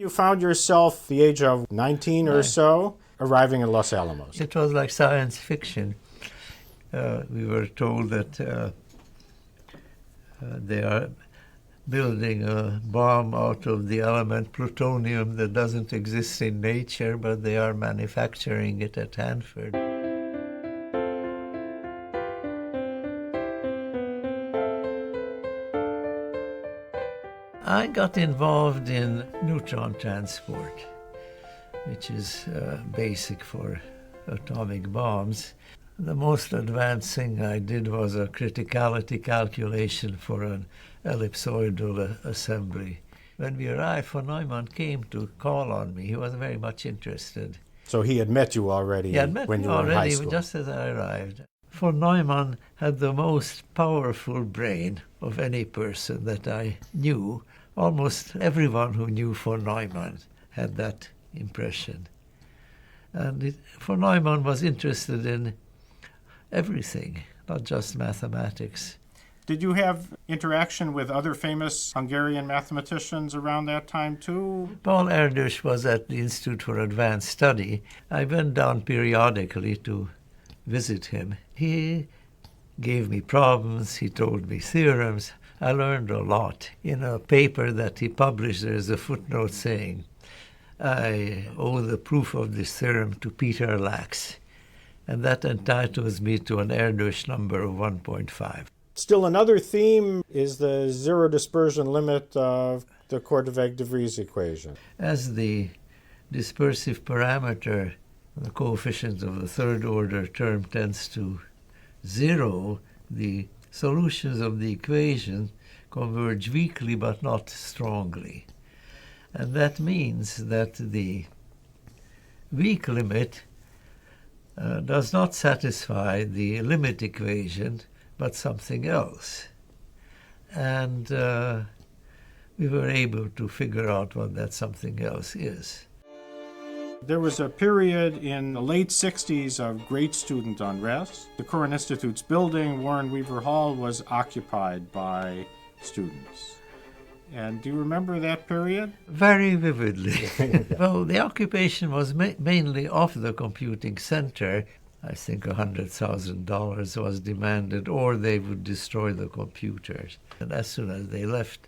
You found yourself, the age of 19 or so, arriving in Los Alamos. It was like science fiction. We were told that they are building a bomb out of the element plutonium that doesn't exist in nature, but they are manufacturing it at Hanford. I got involved in neutron transport, which is basic for atomic bombs. The most advanced thing I did was a criticality calculation for an ellipsoidal assembly. When we arrived, von Neumann came to call on me. He was very much interested. So he had met you already when you were in high school? Just as I arrived. Von Neumann had the most powerful brain of any person that I knew. Almost everyone who knew von Neumann had that impression. And von Neumann was interested in everything, not just mathematics. Did you have interaction with other famous Hungarian mathematicians around that time too? Paul Erdős was at the Institute for Advanced Study. I went down periodically to visit him. He gave me problems, he told me theorems. I learned a lot. In a paper that he published, there's a footnote saying, I owe the proof of this theorem to Peter Lax, and that entitles me to an Erdős number of 1.5. Still another theme is the zero dispersion limit of the Korteweg-de Vries equation. As the dispersive parameter, the coefficient of the third order term tends to zero, the solutions of the equation converge weakly but not strongly. And that means that the weak limit does not satisfy the limit equation, but something else. And we were able to figure out what that something else is. There was a period in the late 60s of great student unrest. The Cohen Institute's building, Warren Weaver Hall, was occupied by students. And do you remember that period? Very vividly. Well, the occupation was mainly of the computing center. I think $100,000 was demanded, or they would destroy the computers. And as soon as they left,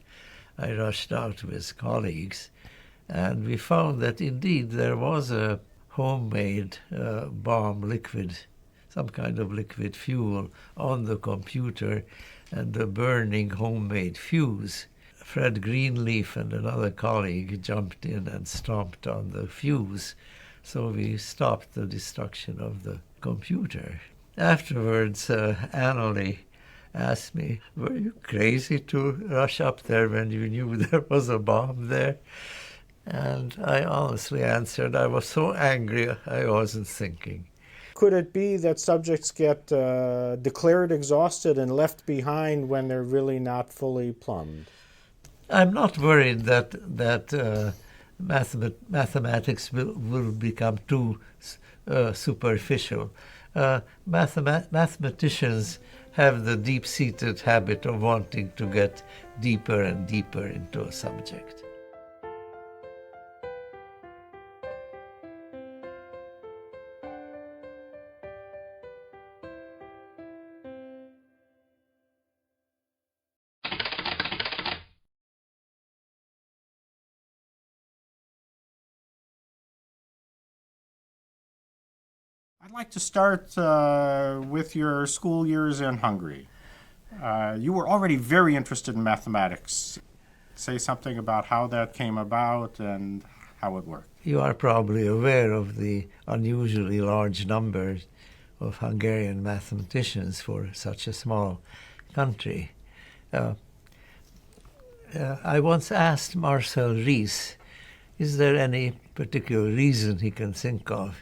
I rushed out with colleagues. And we found that indeed there was a homemade bomb liquid, some kind of liquid fuel on the computer, and a burning homemade fuse. Fred Greenleaf and another colleague jumped in and stomped on the fuse, so we stopped the destruction of the computer. Afterwards, Anneli asked me, were you crazy to rush up there when you knew there was a bomb there? And I honestly answered, I was so angry I wasn't thinking. Could it be that subjects get declared exhausted and left behind when they're really not fully plumbed? I'm not worried that mathematics will become too superficial. Mathematicians have the deep-seated habit of wanting to get deeper and deeper into a subject. I'd like to start with your school years in Hungary. You were already very interested in mathematics. Say something about how that came about and how it worked. You are probably aware of the unusually large numbers of Hungarian mathematicians for such a small country. I once asked Marcel Ries, is there any particular reason he can think of?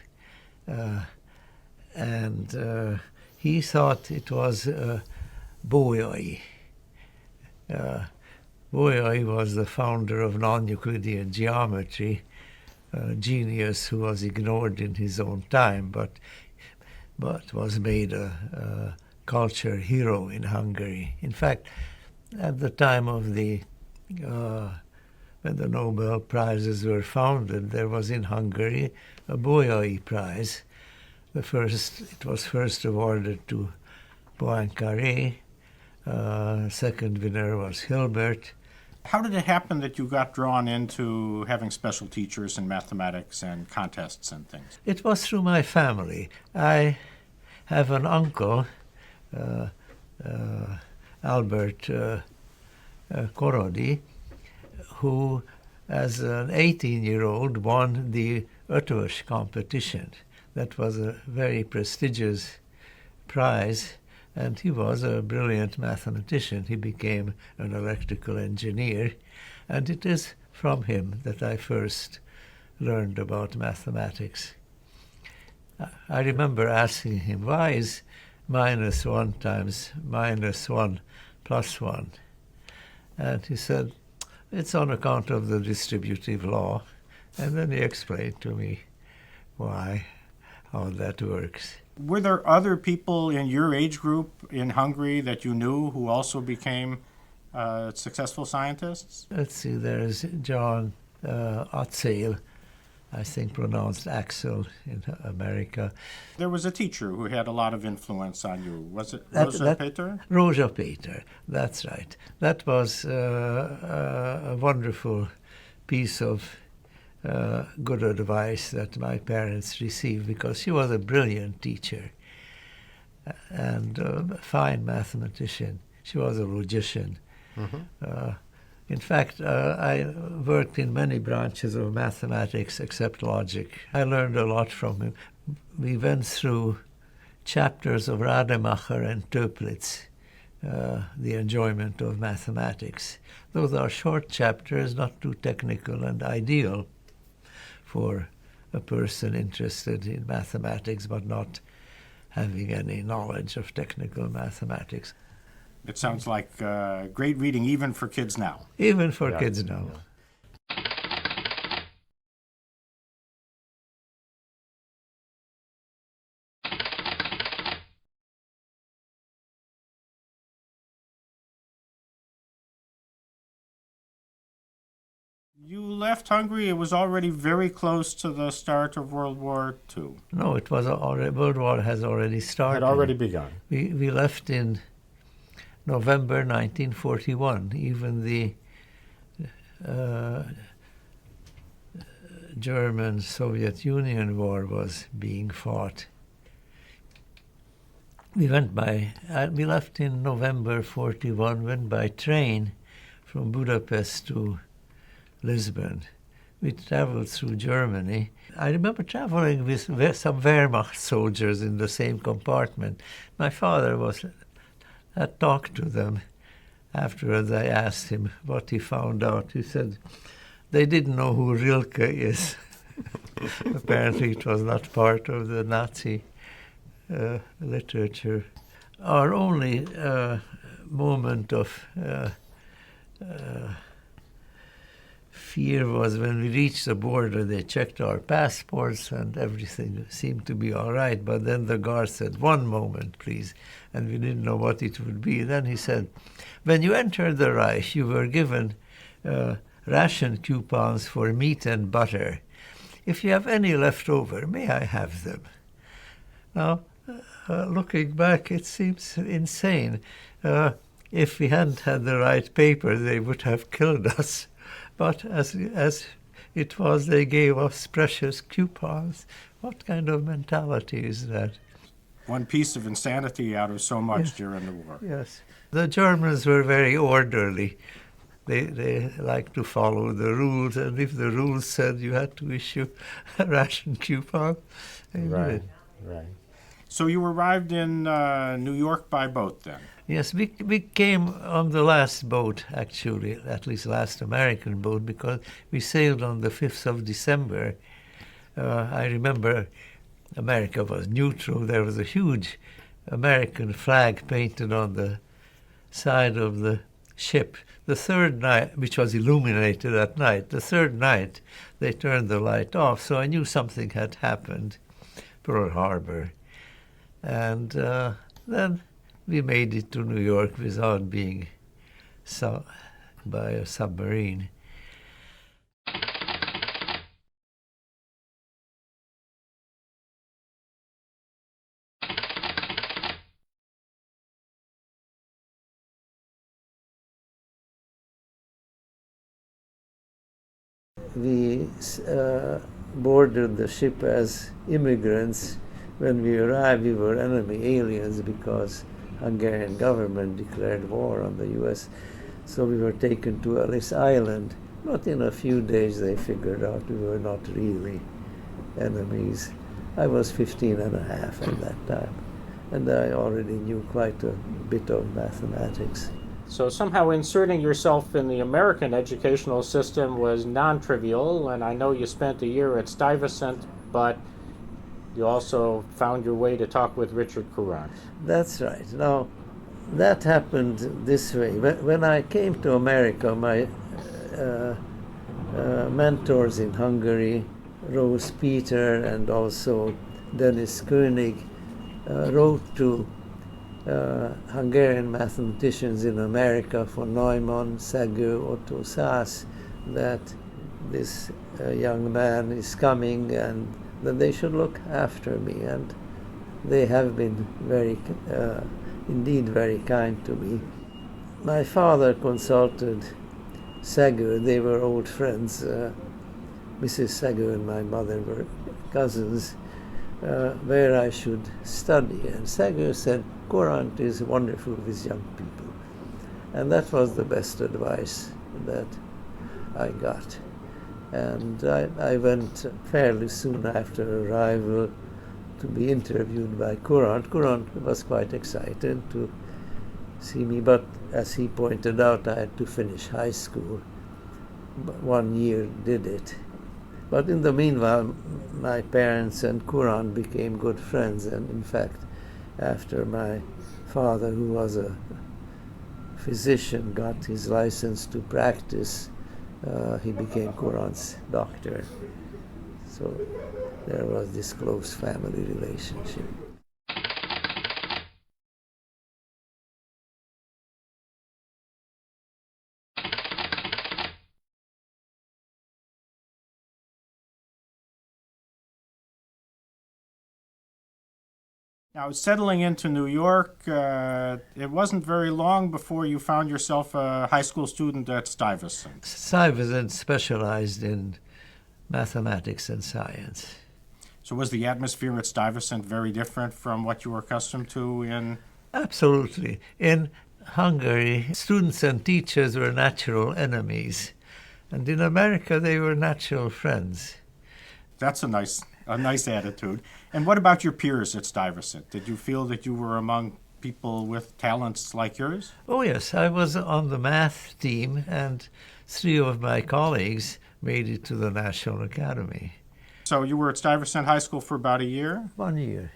And he thought it was Bolyai. Bolyai was the founder of non-Euclidean geometry, a genius who was ignored in his own time, but was made a culture hero in Hungary. In fact, at the time of the when the Nobel Prizes were founded, there was in Hungary a Bolyai Prize. It was first awarded to Poincaré. Second winner was Hilbert. How did it happen that you got drawn into having special teachers in mathematics and contests and things? It was through my family. I have an uncle, Albert Korody, who, as an 18-year-old, won the Ötvös competition. That was a very prestigious prize, and he was a brilliant mathematician. He became an electrical engineer, and it is from him that I first learned about mathematics. I remember asking him, why is -1 times -1 plus 1? And he said, it's on account of the distributive law. And then he explained to me how that works. Were there other people in your age group in Hungary that you knew who also became successful scientists? Let's see, there's John Atzel, I think pronounced Axel in America. There was a teacher who had a lot of influence on you. Was it Rosa Peter? Rosa Peter, that's right. That was a wonderful piece of good advice that my parents received, because she was a brilliant teacher and a fine mathematician. She was a logician. Mm-hmm. In fact, I worked in many branches of mathematics except logic. I learned a lot from him. We went through chapters of Rademacher and Toeplitz, the enjoyment of mathematics. Those are short chapters, not too technical and ideal for a person interested in mathematics but not having any knowledge of technical mathematics. It sounds like great reading even for kids now. Even for kids now. Yeah. You left Hungary, it was already very close to the start of World War II. No, it was already, World War has already started. Had already begun. We left in November 1941. Even the German-Soviet Union war was being fought. We left in November 41, went by train from Budapest to Lisbon. We traveled through Germany. I remember traveling with some Wehrmacht soldiers in the same compartment. My father had talked to them. Afterwards, I asked him what he found out. He said they didn't know who Rilke is. Apparently, it was not part of the Nazi literature. Our only moment of fear was when we reached the border. They checked our passports and everything seemed to be all right. But then the guard said, "One moment, please." And we didn't know what it would be. Then he said, "When you entered the Reich, you were given ration coupons for meat and butter. If you have any left over, may I have them?" Now, looking back, it seems insane. If we hadn't had the right paper, they would have killed us. But as it was, they gave us precious coupons. What kind of mentality is that? One piece of insanity out of so much during the war. Yes. The Germans were very orderly. They liked to follow the rules, and if the rules said you had to issue a ration coupon, they did. Right. So you arrived in New York by boat then? Yes, we came on the last boat, actually, at least last American boat, because we sailed on the 5th of December. I remember America was neutral. There was a huge American flag painted on the side of the ship. The third night, which was illuminated at night, the third night they turned the light off, so I knew something had happened, Pearl Harbor. And then we made it to New York without being by a submarine. we boarded the ship as immigrants. When we arrived, we were enemy aliens because Hungarian government declared war on the U.S. So we were taken to Ellis Island. But in a few days they figured out we were not really enemies. I was 15 and a half at that time, and I already knew quite a bit of mathematics. So somehow inserting yourself in the American educational system was non-trivial, and I know you spent a year at Stuyvesant, but you also found your way to talk with Richard Courant. That's right. Now, that happened this way. When I came to America, my mentors in Hungary, Rose Peter and also Dennis Koenig, wrote to Hungarian mathematicians in America, for Neumann, Szegő, Otto Szász, that this young man is coming and that they should look after me. And they have been indeed very kind to me. My father consulted Szegő. They were old friends. Mrs. Szegő and my mother were cousins, where I should study. And Szegő said, Courant is wonderful with young people. And that was the best advice that I got. And I went fairly soon after arrival to be interviewed by Courant. Courant was quite excited to see me, but as he pointed out, I had to finish high school. But 1 year did it. But in the meanwhile, my parents and Courant became good friends, and in fact, after my father, who was a physician, got his license to practice, he became Courant's doctor. So there was this close family relationship. Now, settling into New York, it wasn't very long before you found yourself a high school student at Stuyvesant. Stuyvesant specialized in mathematics and science. So was the atmosphere at Stuyvesant very different from what you were accustomed to in... Absolutely. In Hungary, students and teachers were natural enemies, and in America they were natural friends. That's a nice attitude. And what about your peers at Stuyvesant? Did you feel that you were among people with talents like yours? Oh yes, I was on the math team, and 3 of my colleagues made it to the National Academy. So you were at Stuyvesant High School for about a year? 1 year.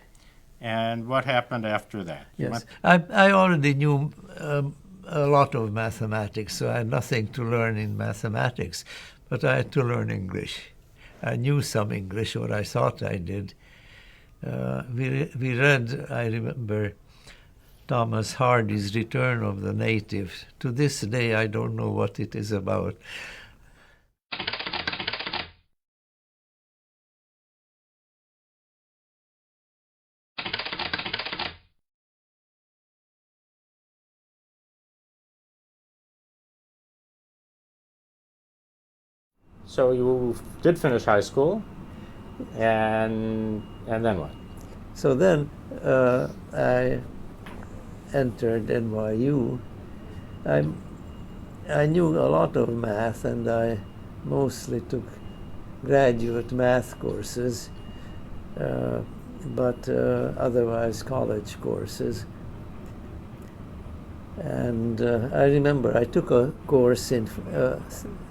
And what happened after that? Yes, I already knew a lot of mathematics, so I had nothing to learn in mathematics, but I had to learn English. I knew some English, or I thought I did. We read, I remember, Thomas Hardy's Return of the Native. To this day, I don't know what it is about. So you did finish high school, and then what? So then I entered NYU. I knew a lot of math, and I mostly took graduate math courses, but otherwise college courses. And I remember I took a course in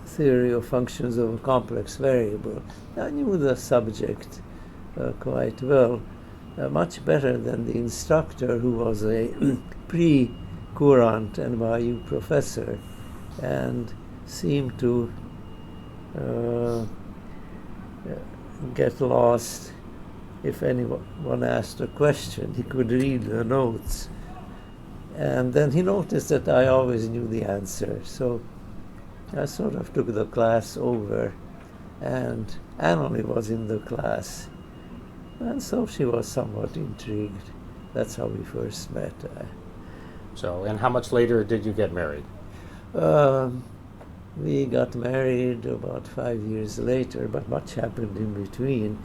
theory of functions of a complex variable. I knew the subject quite well, much better than the instructor, who was a pre-Courant NYU professor and seemed to get lost if anyone asked a question. He could read the notes. And then he noticed that I always knew the answer, so I sort of took the class over, and Anneli was in the class, and so she was somewhat intrigued. That's how we first met. So, and how much later did you get married? We got married about 5 years later, but much happened in between.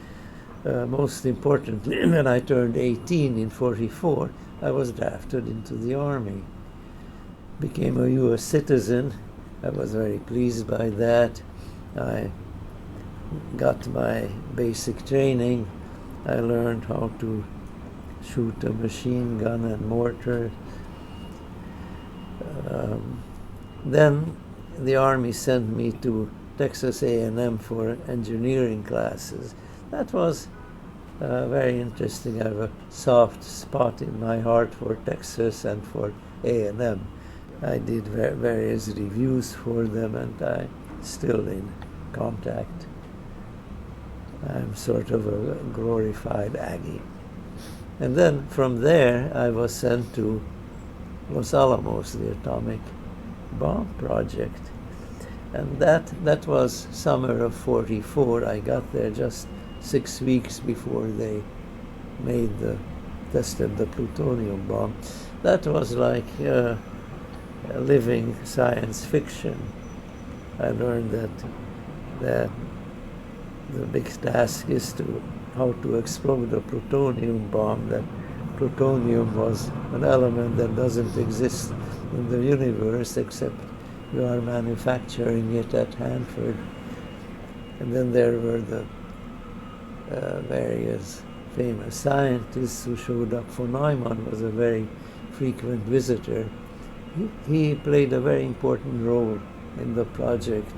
Most importantly, when I turned 18 in 44, I was drafted into the army. Became a U.S. citizen. I was very pleased by that. I got my basic training. I learned how to shoot a machine gun and mortar. Then the Army sent me to Texas A&M for engineering classes. That was very interesting. I have a soft spot in my heart for Texas and for A&M. I did various reviews for them, and I'm still in contact. I'm sort of a glorified Aggie. And then from there, I was sent to Los Alamos, the atomic bomb project. And that was summer of 44. I got there just 6 weeks before they tested the plutonium bomb. That was like a living science fiction. I learned that the big task is how to explode a plutonium bomb, that plutonium was an element that doesn't exist in the universe except you are manufacturing it at Hanford. And then there were the various famous scientists who showed up. For Neumann was a very frequent visitor. He played a very important role in the project.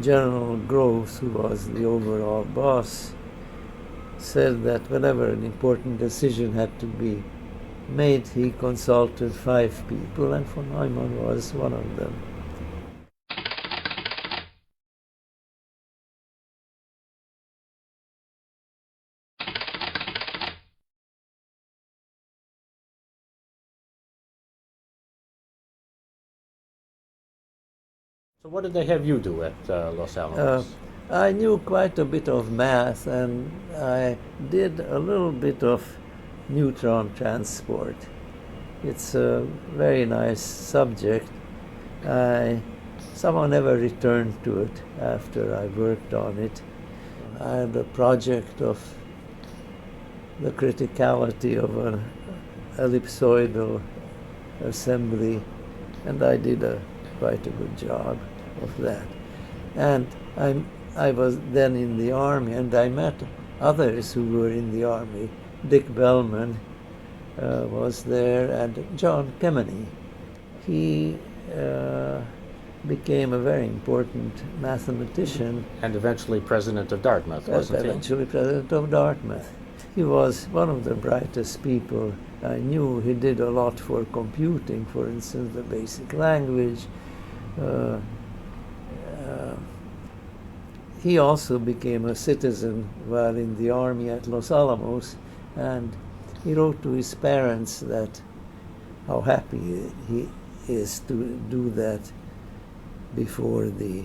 General Groves, who was the overall boss, said that whenever an important decision had to be made, he consulted 5 people, and von Neumann was one of them. So what did they have you do at Los Alamos? I knew quite a bit of math, and I did a little bit of neutron transport. It's a very nice subject. Somehow never returned to it after I worked on it. I had a project of the criticality of an ellipsoidal assembly, and I did quite a good job of that. And I was then in the Army, and I met others who were in the Army. Dick Bellman was there, and John Kemeny. He became a very important mathematician. And eventually president of Dartmouth, wasn't he? Eventually president of Dartmouth. He was one of the brightest people I knew. He did a lot for computing, for instance, the basic language. He also became a citizen while in the Army at Los Alamos, and he wrote to his parents that how happy he is to do that before the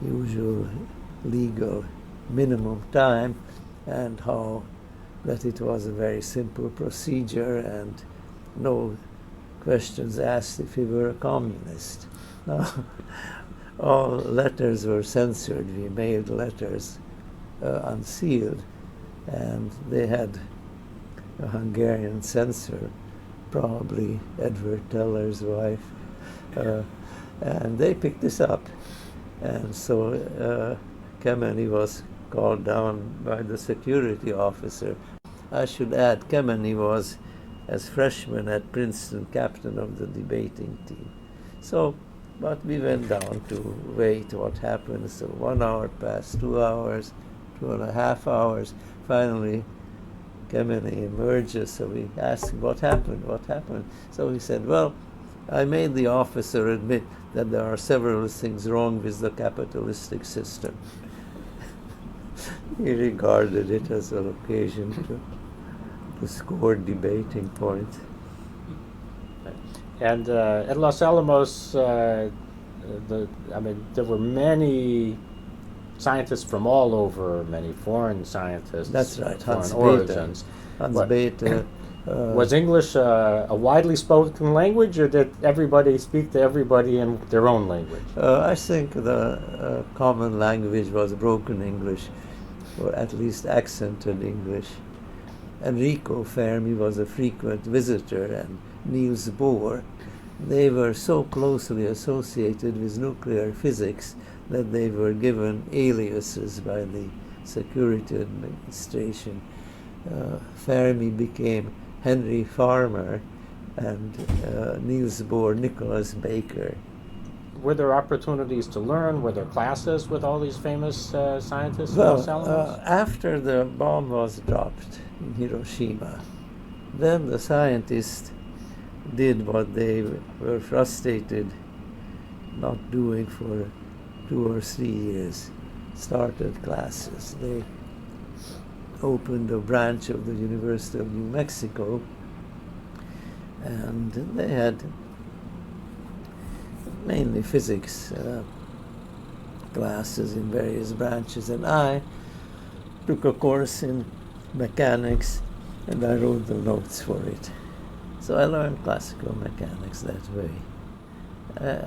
usual legal minimum time, and how that it was a very simple procedure and no questions asked if he were a communist. Now, all letters were censored. We mailed letters unsealed, and they had a Hungarian censor, probably Edward Teller's wife, and they picked this up. And so Kemeny was called down by the security officer. I should add, Kemeny was, as freshman at Princeton, captain of the debating team. So, but we went down to wait what happened. So 1 hour passed, 2 hours, 2.5 hours. Finally, Kemeny emerges, so we asked him, what happened? So he said, well, I made the officer admit that there are several things wrong with the capitalistic system. He regarded it as an occasion to score debating points. And at Los Alamos, there were many scientists from all over, many foreign scientists. That's right. Foreign origins. Hans Bethe, Was English a widely spoken language, or did everybody speak to everybody in their own language? I think the common language was broken English, or at least accented English. Enrico Fermi was a frequent visitor, and Niels Bohr. They were so closely associated with nuclear physics that they were given aliases by the Security Administration. Fermi became Henry Farmer, and Niels Bohr Nicholas Baker. Were there opportunities to learn? Were there classes with all these famous scientists in Well, Los Alamos? after the bomb was dropped in Hiroshima, then the scientists did what they were frustrated not doing for 2 or 3 years, started classes. They opened a branch of the University of New Mexico, and they had mainly physics classes in various branches, and I took a course in mechanics, and I wrote the notes for it. So I learned classical mechanics that way.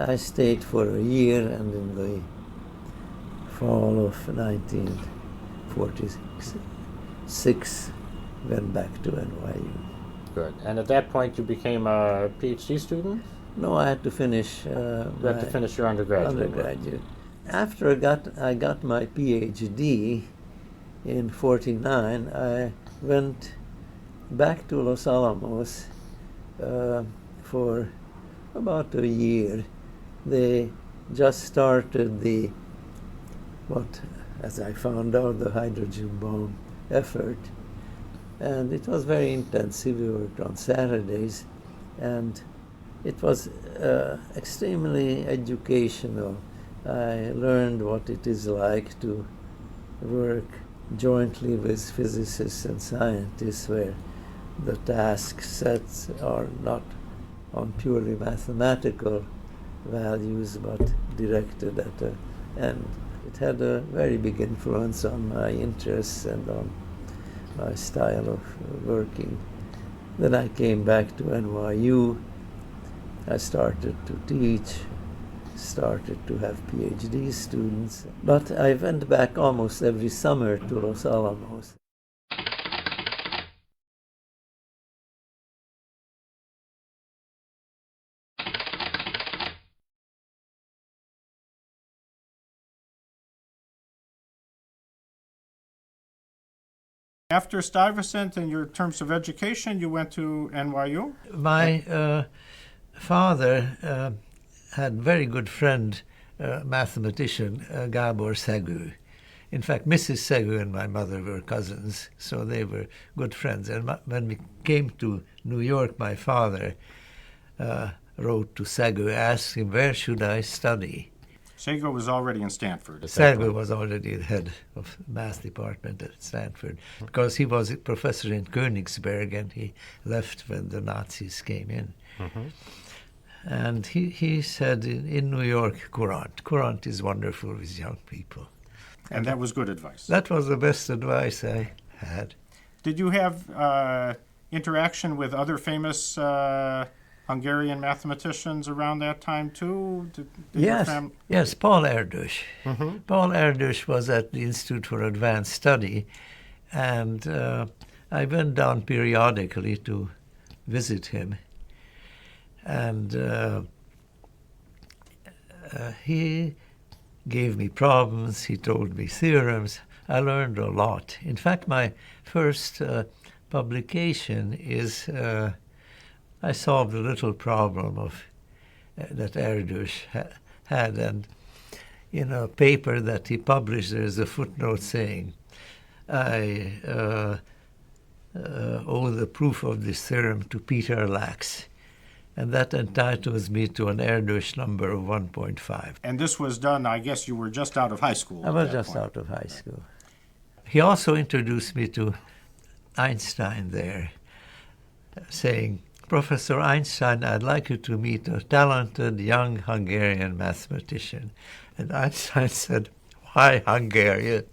I stayed for a year, and in the fall of 1946 went back to NYU. Good. And at that point, you became a PhD student? No, I had to finish. You had to finish your undergraduate. After I got my PhD in '49, I went back to Los Alamos for about a year. They just started as I found out, the hydrogen bomb effort. And it was very intensive. We worked on Saturdays, and it was extremely educational. I learned what it is like to work jointly with physicists and scientists, where the task sets are not on purely mathematical values, but directed at an end. It had a very big influence on my interests and on my style of working. Then I came back to NYU. I started to teach, started to have PhD students, but I went back almost every summer to Los Alamos. After Stuyvesant, in your terms of education, you went to NYU? My father had a very good friend, mathematician, Gábor Szegő. In fact, Mrs. Szegő and my mother were cousins, so they were good friends. And when we came to New York, my father wrote to Szegő, asked him, where should I study? Szegő was already in Stanford. Szegő was already the head of the math department at Stanford, because he was a professor in Königsberg, and he left when the Nazis came in. Mm-hmm. And he said in New York, Courant. Courant is wonderful with young people. And that was good advice. That was the best advice I had. Did you have interaction with other famous Hungarian mathematicians around that time too? Yes, Paul Erdös. Mm-hmm. Paul Erdös was at the Institute for Advanced Study, and I went down periodically to visit him. And he gave me problems, he told me theorems. I learned a lot. In fact, my first publication is I solved a little problem of that Erdős had, and in a paper that he published, there's a footnote saying, I owe the proof of this theorem to Peter Lax, and that entitles me to an Erdős number of 1.5. And this was done, I guess you were just out of high school. I was just out of high school. He also introduced me to Einstein there, saying, Professor Einstein, I'd like you to meet a talented young Hungarian mathematician. And Einstein said, why Hungarian?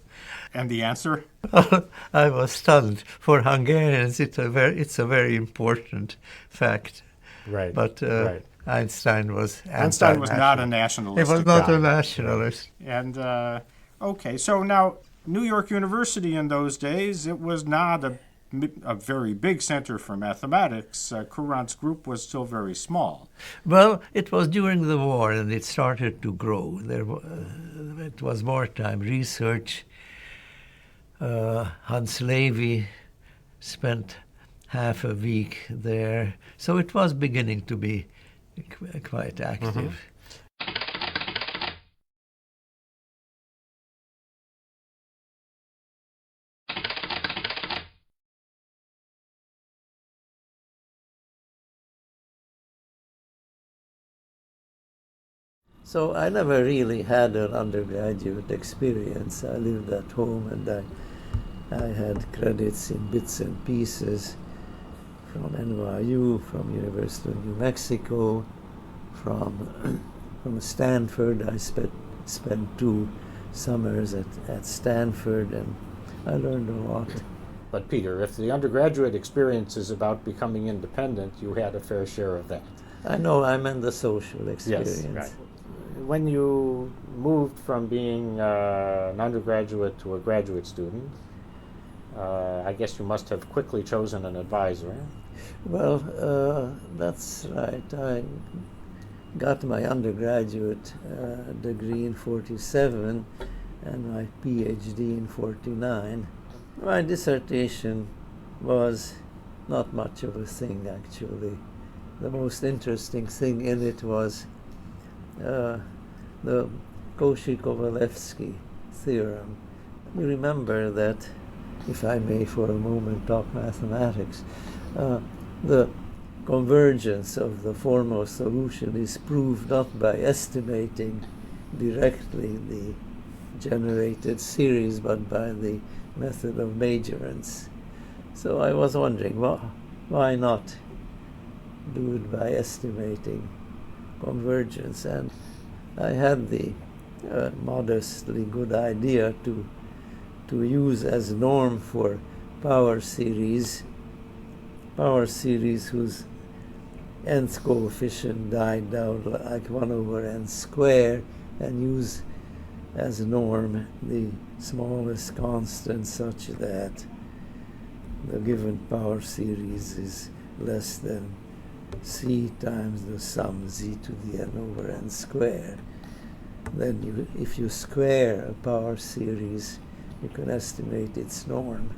And the answer? I was stunned. For Hungarians, it's a very important fact. Right. But right. Einstein Einstein was was anti-national. not a nationalist. He was not a nationalist. And, okay, so now New York University in those days, it was not a very big center for mathematics. Courant's group was still very small. Well, it was during the war, and it started to grow. It was wartime research. Hans Levy spent half a week there, so it was beginning to be quite active. So I never really had an undergraduate experience. I lived at home, and I had credits in bits and pieces from NYU, from University of New Mexico, from Stanford. I spent 2 summers at Stanford, and I learned a lot. But Peter, if the undergraduate experience is about becoming independent, you had a fair share of that. I know, I meant the social experience. Yes, right. When you moved from being an undergraduate to a graduate student, I guess you must have quickly chosen an advisor. Well, that's right. I got my undergraduate degree in 47 and my PhD in 49. My dissertation was not much of a thing, actually. The most interesting thing in it was the Cauchy-Kovalevsky theorem. You remember that, if I may for a moment talk mathematics, the convergence of the foremost solution is proved not by estimating directly the generated series, but by the method of majorance. So I was wondering, why not do it by estimating convergence? And I had the modestly good idea to use as norm for power series whose nth coefficient died down like 1 over n squared, and use as norm the smallest constant such that the given power series is less than c times the sum z to the n over n squared. Then if you square a power series, you can estimate its norm.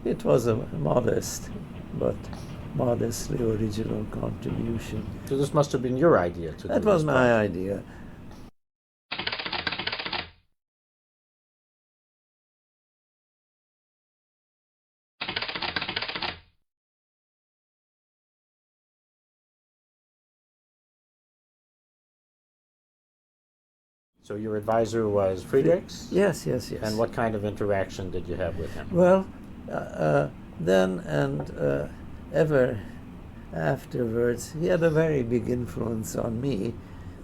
It was a modest, but modestly original contribution. So this must have been your idea to do That was this my project. idea. So your advisor was Friedrichs? Yes. And what kind of interaction did you have with him? Well, then and ever afterwards, he had a very big influence on me.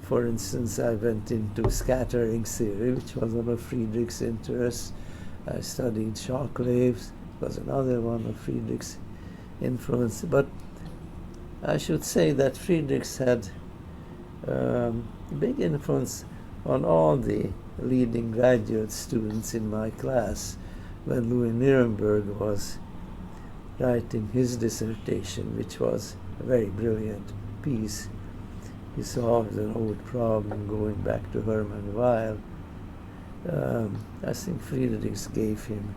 For instance, I went into scattering theory, which was one of Friedrichs' interests. I studied shock waves, was another one of Friedrichs' influence. But I should say that Friedrichs had big influence on all the leading graduate students in my class. When Louis Nirenberg was writing his dissertation, which was a very brilliant piece, he solved an old problem going back to Hermann Weyl. I think Friedrichs gave him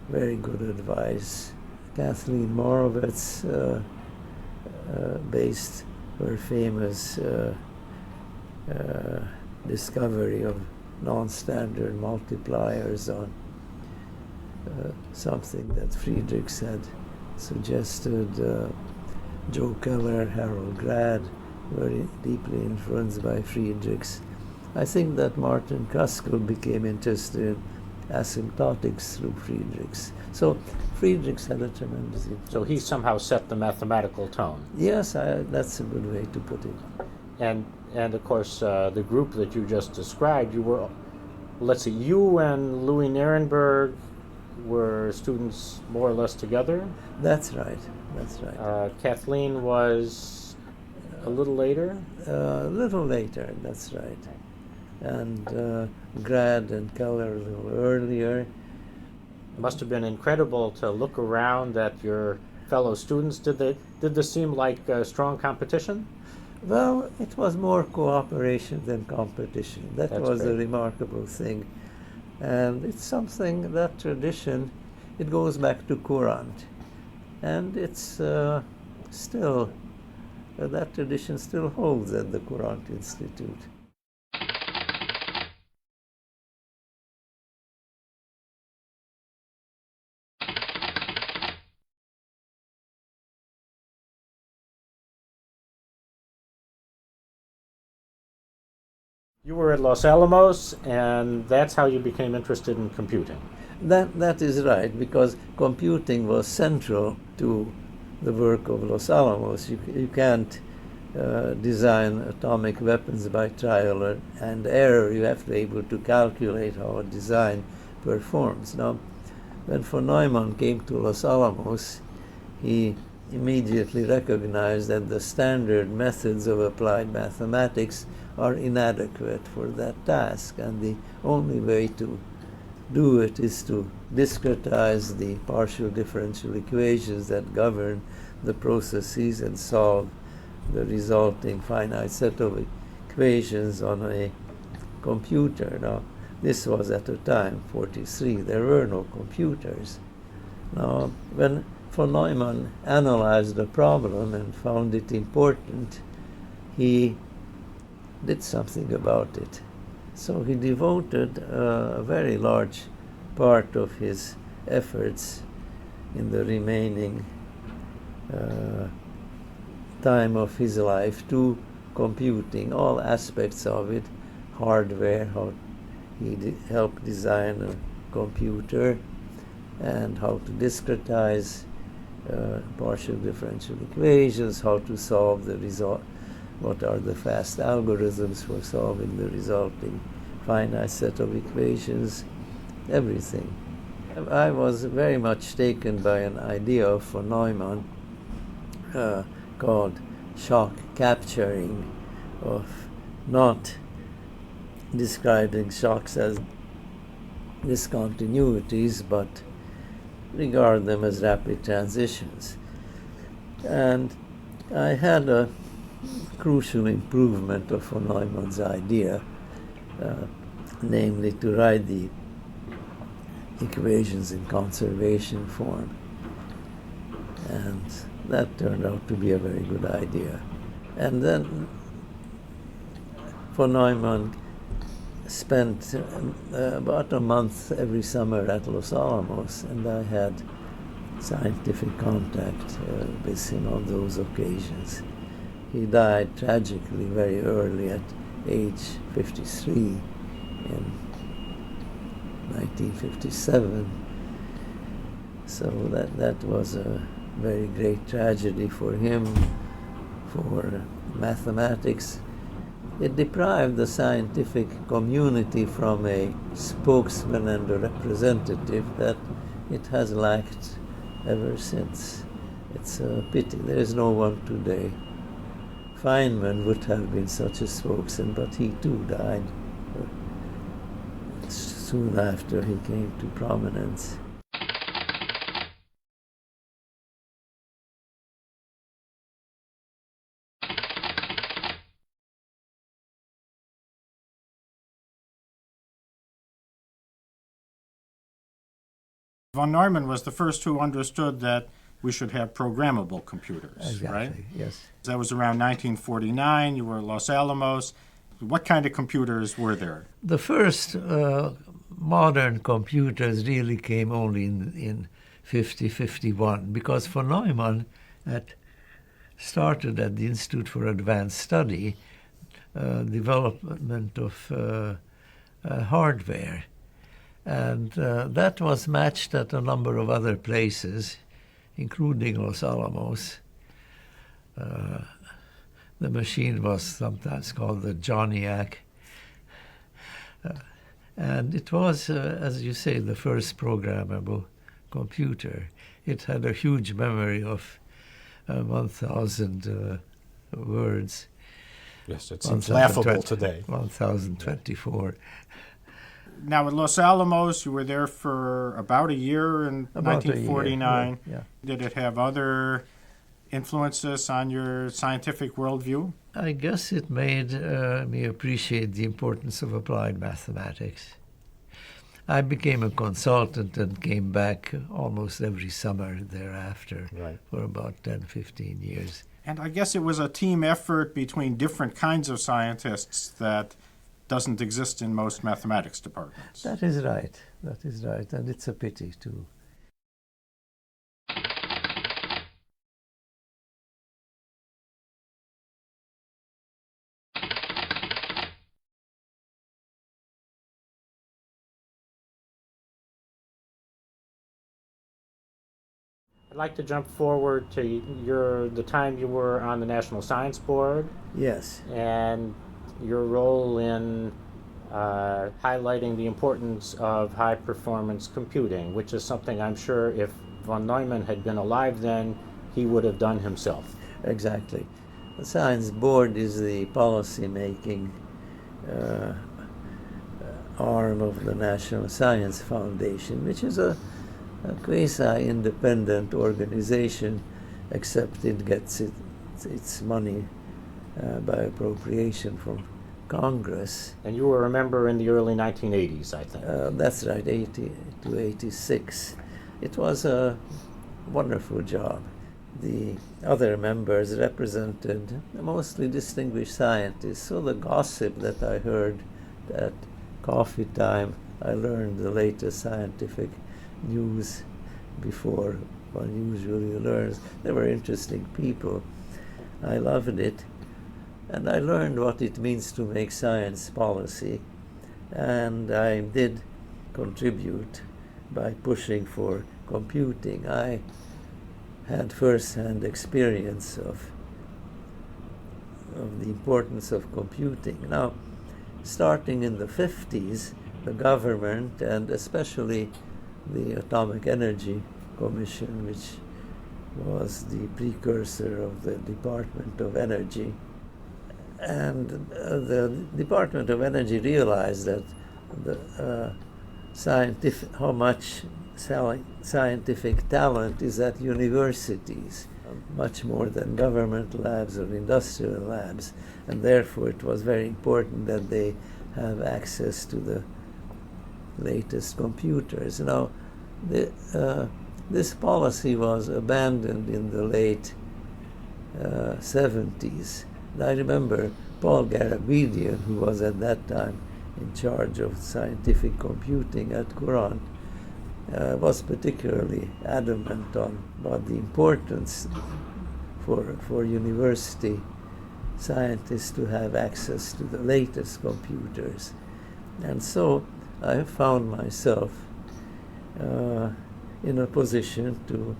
very good advice. Kathleen Morawitz based her famous discovery of non-standard multipliers on something that Friedrichs had suggested. Joe Keller, Harold Grad, very deeply influenced by Friedrichs. I think that Martin Kaskul became interested in asymptotics through Friedrichs. So Friedrichs had a tremendous influence. So he somehow set the mathematical tone. Yes, that's a good way to put it. And of course, the group that you just described, you were let's see, you and Louis Nirenberg were students more or less together. That's right. That's right. Kathleen was a little later. A little later. That's right. And Grad and Keller a little earlier. It must have been incredible to look around at your fellow students. Did this seem like strong competition? Well, it was more cooperation than competition. That's was great. a remarkable thing. And it's something, that tradition, it goes back to Courant. And it's still, that tradition still holds at the Courant Institute. You were at Los Alamos, and that's how you became interested in computing. That is right, because computing was central to the work of Los Alamos. You can't design atomic weapons by trial and error. You have to be able to calculate how a design performs. Now, when von Neumann came to Los Alamos, he immediately recognized that the standard methods of applied mathematics are inadequate for that task, and the only way to do it is to discretize the partial differential equations that govern the processes and solve the resulting finite set of equations on a computer. Now, this was at a time, 43, there were no computers. Now, when von Neumann analyzed the problem and found it important, he did something about it. So he devoted a very large part of his efforts in the remaining time of his life to computing, all aspects of it, hardware, how he helped design a computer, and how to discretize partial differential equations, how to solve the result, what are the fast algorithms for solving the resulting finite set of equations, everything. I was very much taken by an idea of von Neumann called shock capturing, of not describing shocks as discontinuities, but regard them as rapid transitions. And I had a crucial improvement of von Neumann's idea, namely to write the equations in conservation form. And that turned out to be a very good idea. And then von Neumann spent about a month every summer at Los Alamos, and I had scientific contact with him on those occasions. He died tragically very early at age 53 in 1957. So that was a very great tragedy for him, for mathematics. It deprived the scientific community from a spokesman and a representative that it has lacked ever since. It's a pity. There is no one today. Feynman would have been such a spokesman, but he too died soon after he came to prominence. Von Neumann was the first who understood that we should have programmable computers, Exactly, right? yes. That was around 1949. You were at Los Alamos. What kind of computers were there? The first modern computers really came only in 50-51, because von Neumann had started at the Institute for Advanced Study development of hardware. And that was matched at a number of other places, including Los Alamos. The machine was sometimes called the Johnniac. And it was, as you say, the first programmable computer. It had a huge memory of 1,000 words. Yes, it seems laughable today. 1,024. Now, at Los Alamos, you were there for about a year in About a year, 1949. yeah. Did it have other influences on your scientific worldview? I guess it made me appreciate the importance of applied mathematics. I became a consultant and came back almost every summer thereafter for about 10, 15 years. And I guess it was a team effort between different kinds of scientists that doesn't exist in most mathematics departments. That is right. That is right. And it's a pity, too. I'd like to jump forward to the time you were on the National Science Board Yes. and your role in highlighting the importance of high-performance computing, which is something I'm sure if von Neumann had been alive then, he would have done himself. Exactly. The Science Board is the policy-making arm of the National Science Foundation, which is a quasi-independent organization, except it gets its money by appropriation from Congress. And you were a member in the early 1980s, I think. That's right, 80 to 86. It was a wonderful job. The other members represented mostly distinguished scientists, so the gossip that I heard at coffee time, I learned the latest scientific news before one usually learns. They were interesting people. I loved it. And I learned what it means to make science policy. And I did contribute by pushing for computing. I had first-hand experience of the importance of computing. Now, starting in the 50s, the government, and especially the Atomic Energy Commission, which was the precursor of the Department of Energy, and the Department of Energy realized that how much scientific talent is at universities, much more than government labs or industrial labs, and therefore it was very important that they have access to the latest computers. Now, this policy was abandoned in the late 70s. I remember Paul Garabedian, who was at that time in charge of scientific computing at Courant, was particularly adamant about the importance for university scientists to have access to the latest computers. And so I found myself in a position to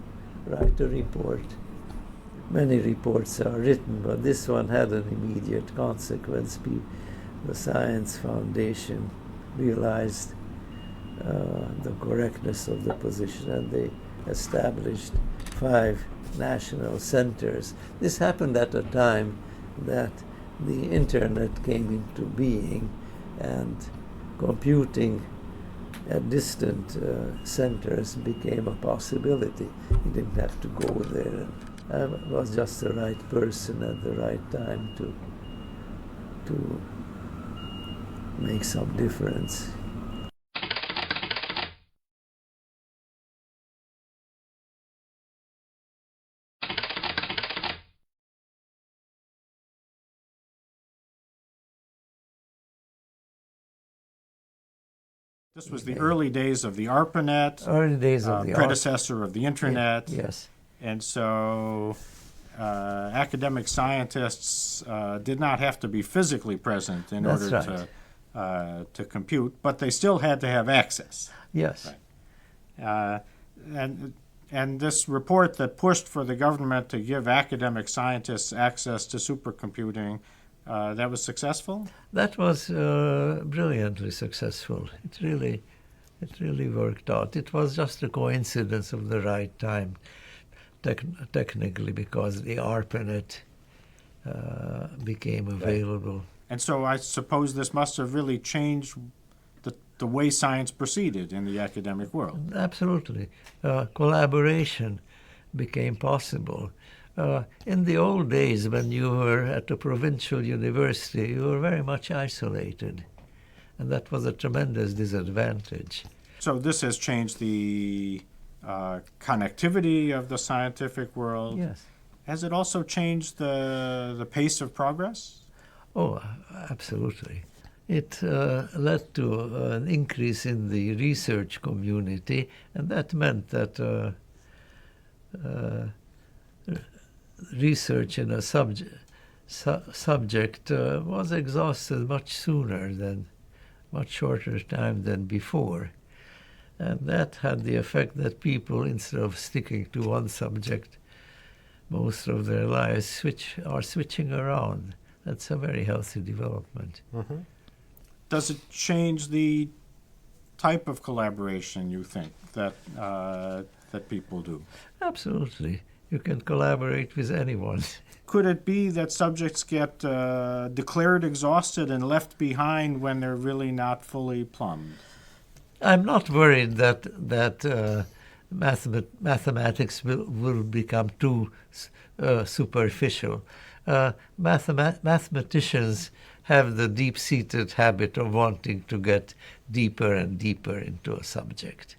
write a report. Many reports are written, but this one had an immediate consequence. The Science Foundation realized the correctness of the position, and they established 5 national centers. This happened at a time that the internet came into being, and computing at distant centers became a possibility. You didn't have to go there. I was just the right person at the right time to make some difference. This was the early days of the ARPANET, Early days of the predecessor of the Internet. Yes. And so academic scientists did not have to be physically present in That's order right. to compute, but they still had to have access. Yes. Right. And this report that pushed for the government to give academic scientists access to supercomputing That was successful? That was brilliantly successful. It really worked out. It was just a coincidence of the right time, technically, because the ARPANET became available. And so I suppose this must have really changed the way science proceeded in the academic world. Absolutely. Collaboration became possible. In the old days, when you were at a provincial university, you were very much isolated, and that was a tremendous disadvantage. So this has changed the connectivity of the scientific world. Yes. Has it also changed the pace of progress? Oh, absolutely. It led to an increase in the research community, and that meant that research in a subject was exhausted much sooner much shorter time than before. And that had the effect that people, instead of sticking to one subject most of their lives, are switching around. That's a very healthy development. Mm-hmm. Does it change the type of collaboration, you think, that people do? Absolutely. You can collaborate with anyone. Could it be that subjects get declared exhausted and left behind when they're really not fully plumbed? I'm not worried that mathematics will become too superficial. Mathematicians have the deep-seated habit of wanting to get deeper and deeper into a subject.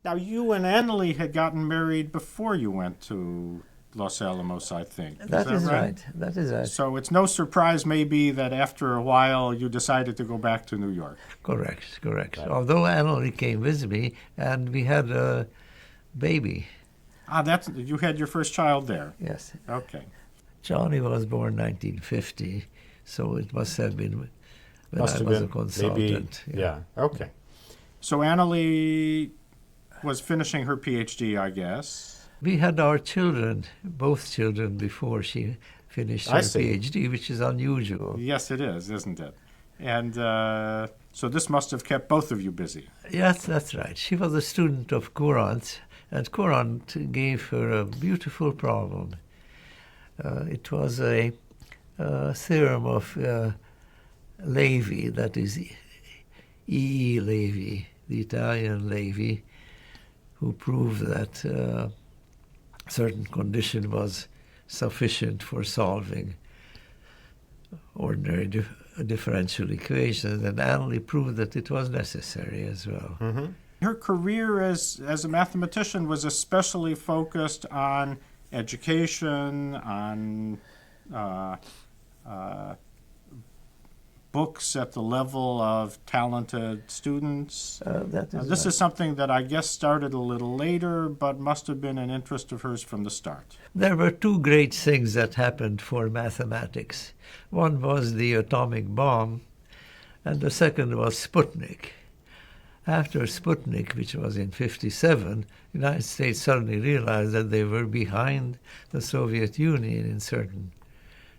Now, you and Anneli had gotten married before you went to Los Alamos, I think. That is right. That is right. So it's no surprise, maybe, that after a while you decided to go back to New York. Correct. Right. Although Anneli came with me, and we had a baby. You had your first child there. Yes. Okay. Johnny was born 1950, so it must have been when I was a consultant. Maybe, yeah. Okay. So Anneli was finishing her PhD, I guess. We had our children, both children, before she finished her PhD, which is unusual. Yes, it is, isn't it? And so this must have kept both of you busy. Yes, that's right. She was a student of Courant, and Courant gave her a beautiful problem. It was a theorem of Levi, that is E. Levi, the Italian Levi, who proved that a certain condition was sufficient for solving ordinary differential equations, and Anneli proved that it was necessary as well. Mm-hmm. Her career as a mathematician was especially focused on education, on books at the level of talented students. This is something that I guess started a little later, but must have been an interest of hers from the start. There were two great things that happened for mathematics. One was the atomic bomb, and the second was Sputnik. After Sputnik, which was in 1957, the United States suddenly realized that they were behind the Soviet Union in certain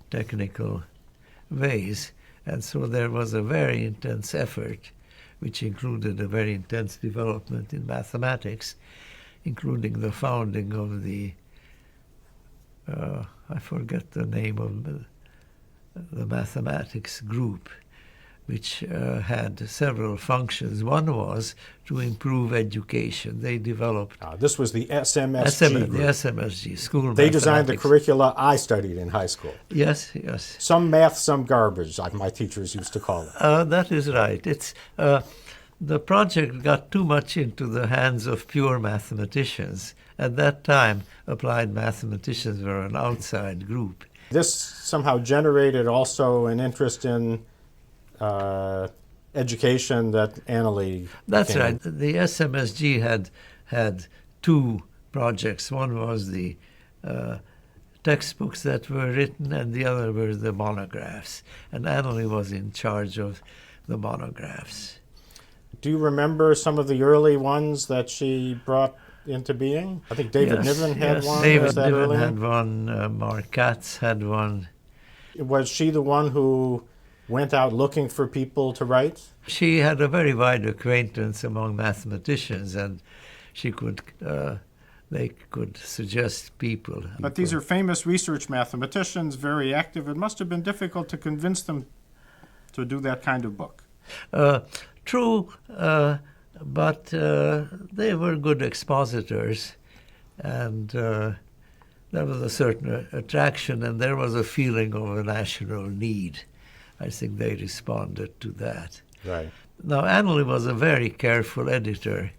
technical ways. And so there was a very intense effort, which included a very intense development in mathematics, including the founding of the, I forget the name of the mathematics group, which had several functions. One was to improve education. They developed... this was the SMSG group. The SMSG, school They designed the mathematics. curricula I studied in high school. Yes. Some math, some garbage, like my teachers used to call it. That is right. It's the project got too much into the hands of pure mathematicians. At that time, applied mathematicians were an outside group. This somehow generated also an interest in education that Anneli That's came. right. The SMSG had two projects. One was the textbooks that were written, and the other were the monographs. And Anneli was in charge of the monographs. Do you remember some of the early ones that she brought into being? I think David Niven had one. David Was that Niven early? had one. Mark Katz had one. Was she the one who went out looking for people to write? She had a very wide acquaintance among mathematicians, and she could they could suggest people. But these are famous research mathematicians, very active. It must have been difficult to convince them to do that kind of book. True, but they were good expositors, and there was a certain attraction, and there was a feeling of a national need. I think they responded to that. Right. Now, Anneli was a very careful editor,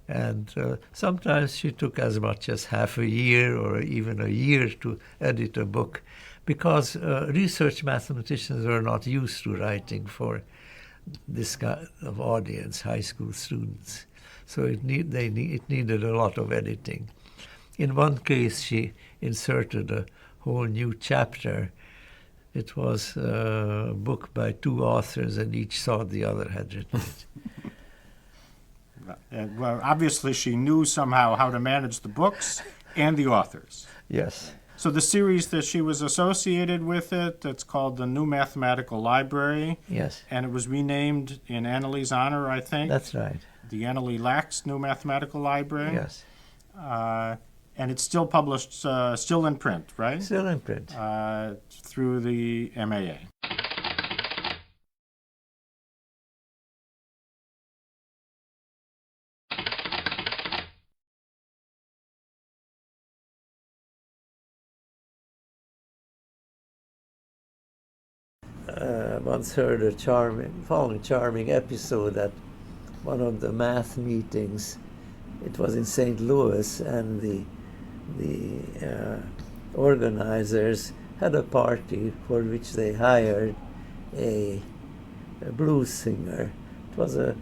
and sometimes she took as much as half a year or even a year to edit a book, because research mathematicians were not used to writing for this kind of audience, high school students. So it needed a lot of editing. In one case, she inserted a whole new chapter. It was a book by two authors, and each thought the other had written it. Well, obviously she knew somehow how to manage the books and the authors. Yes. So the series that she was associated with it's called the New Mathematical Library. Yes. And it was renamed in Anneli's honor, I think. That's right. The Anneli Lax New Mathematical Library. Yes. And it's still published, still in print, right? Still in print. Through the MAA. Once heard a charming episode at one of the math meetings. It was in St. Louis, and the organizers had a party for which they hired a blues singer. It was a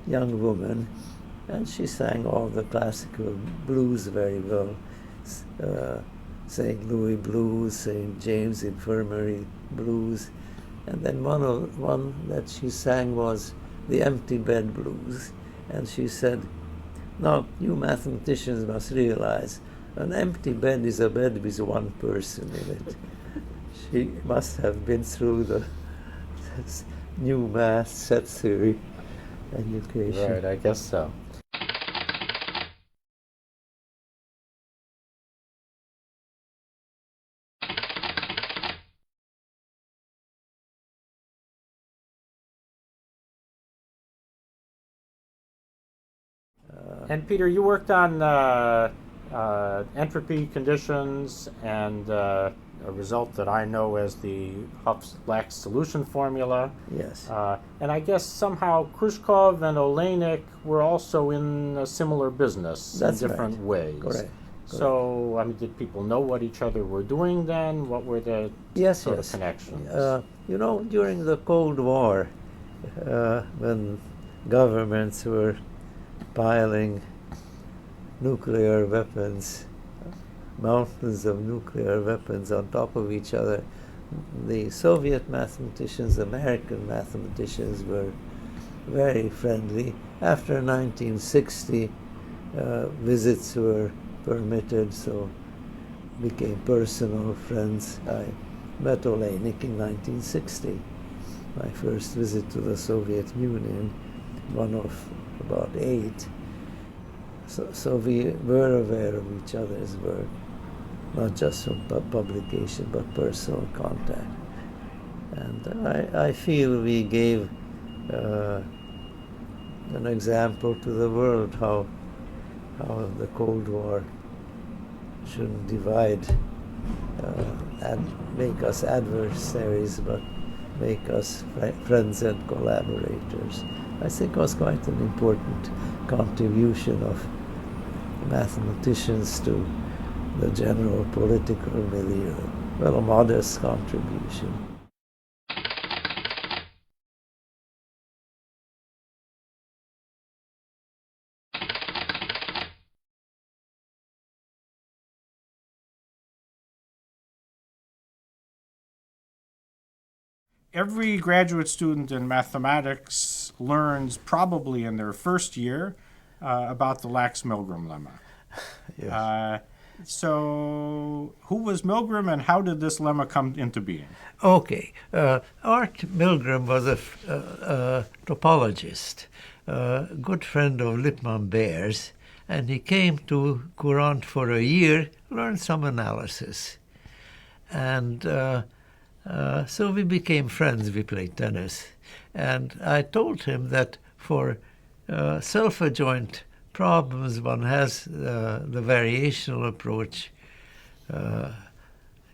young woman, and she sang all the classical blues very well. St. Louis blues, St. James Infirmary blues, and then one that she sang was the Empty Bed Blues. And she said, "Now, you mathematicians must realize an empty bed is a bed with one person in it." She must have been through the new math set theory education. Right, I guess so. And Peter, you worked on entropy conditions and a result that I know as the Hopf-Lax solution formula. Yes. And I guess somehow Kirchhoff and Olenek were also in a similar business. That's in different right. ways. Correct. So, I mean, did people know what each other were doing then? What were the sort of connections? During the Cold War, when governments were piling nuclear weapons, mountains of nuclear weapons on top of each other, the Soviet mathematicians, American mathematicians were very friendly. After 1960, visits were permitted, so became personal friends. I met Olenek in 1960, my first visit to the Soviet Union, one of about 8. So we were aware of each other's work, not just from publication, but personal contact. And I feel we gave an example to the world how the Cold War shouldn't divide and make us adversaries, but make us friends and collaborators. I think it was quite an important contribution of mathematicians to the general political milieu. Well, a modest contribution. Every graduate student in mathematics learns probably in their first year about the Lax-Milgram lemma. Yes. So who was Milgram and how did this lemma come into being? Okay. Art Milgram was a topologist, a good friend of Lippmann Baer's, and he came to Courant for a year, learned some analysis. And so we became friends, we played tennis. And I told him that for self-adjoint problems, one has the variational approach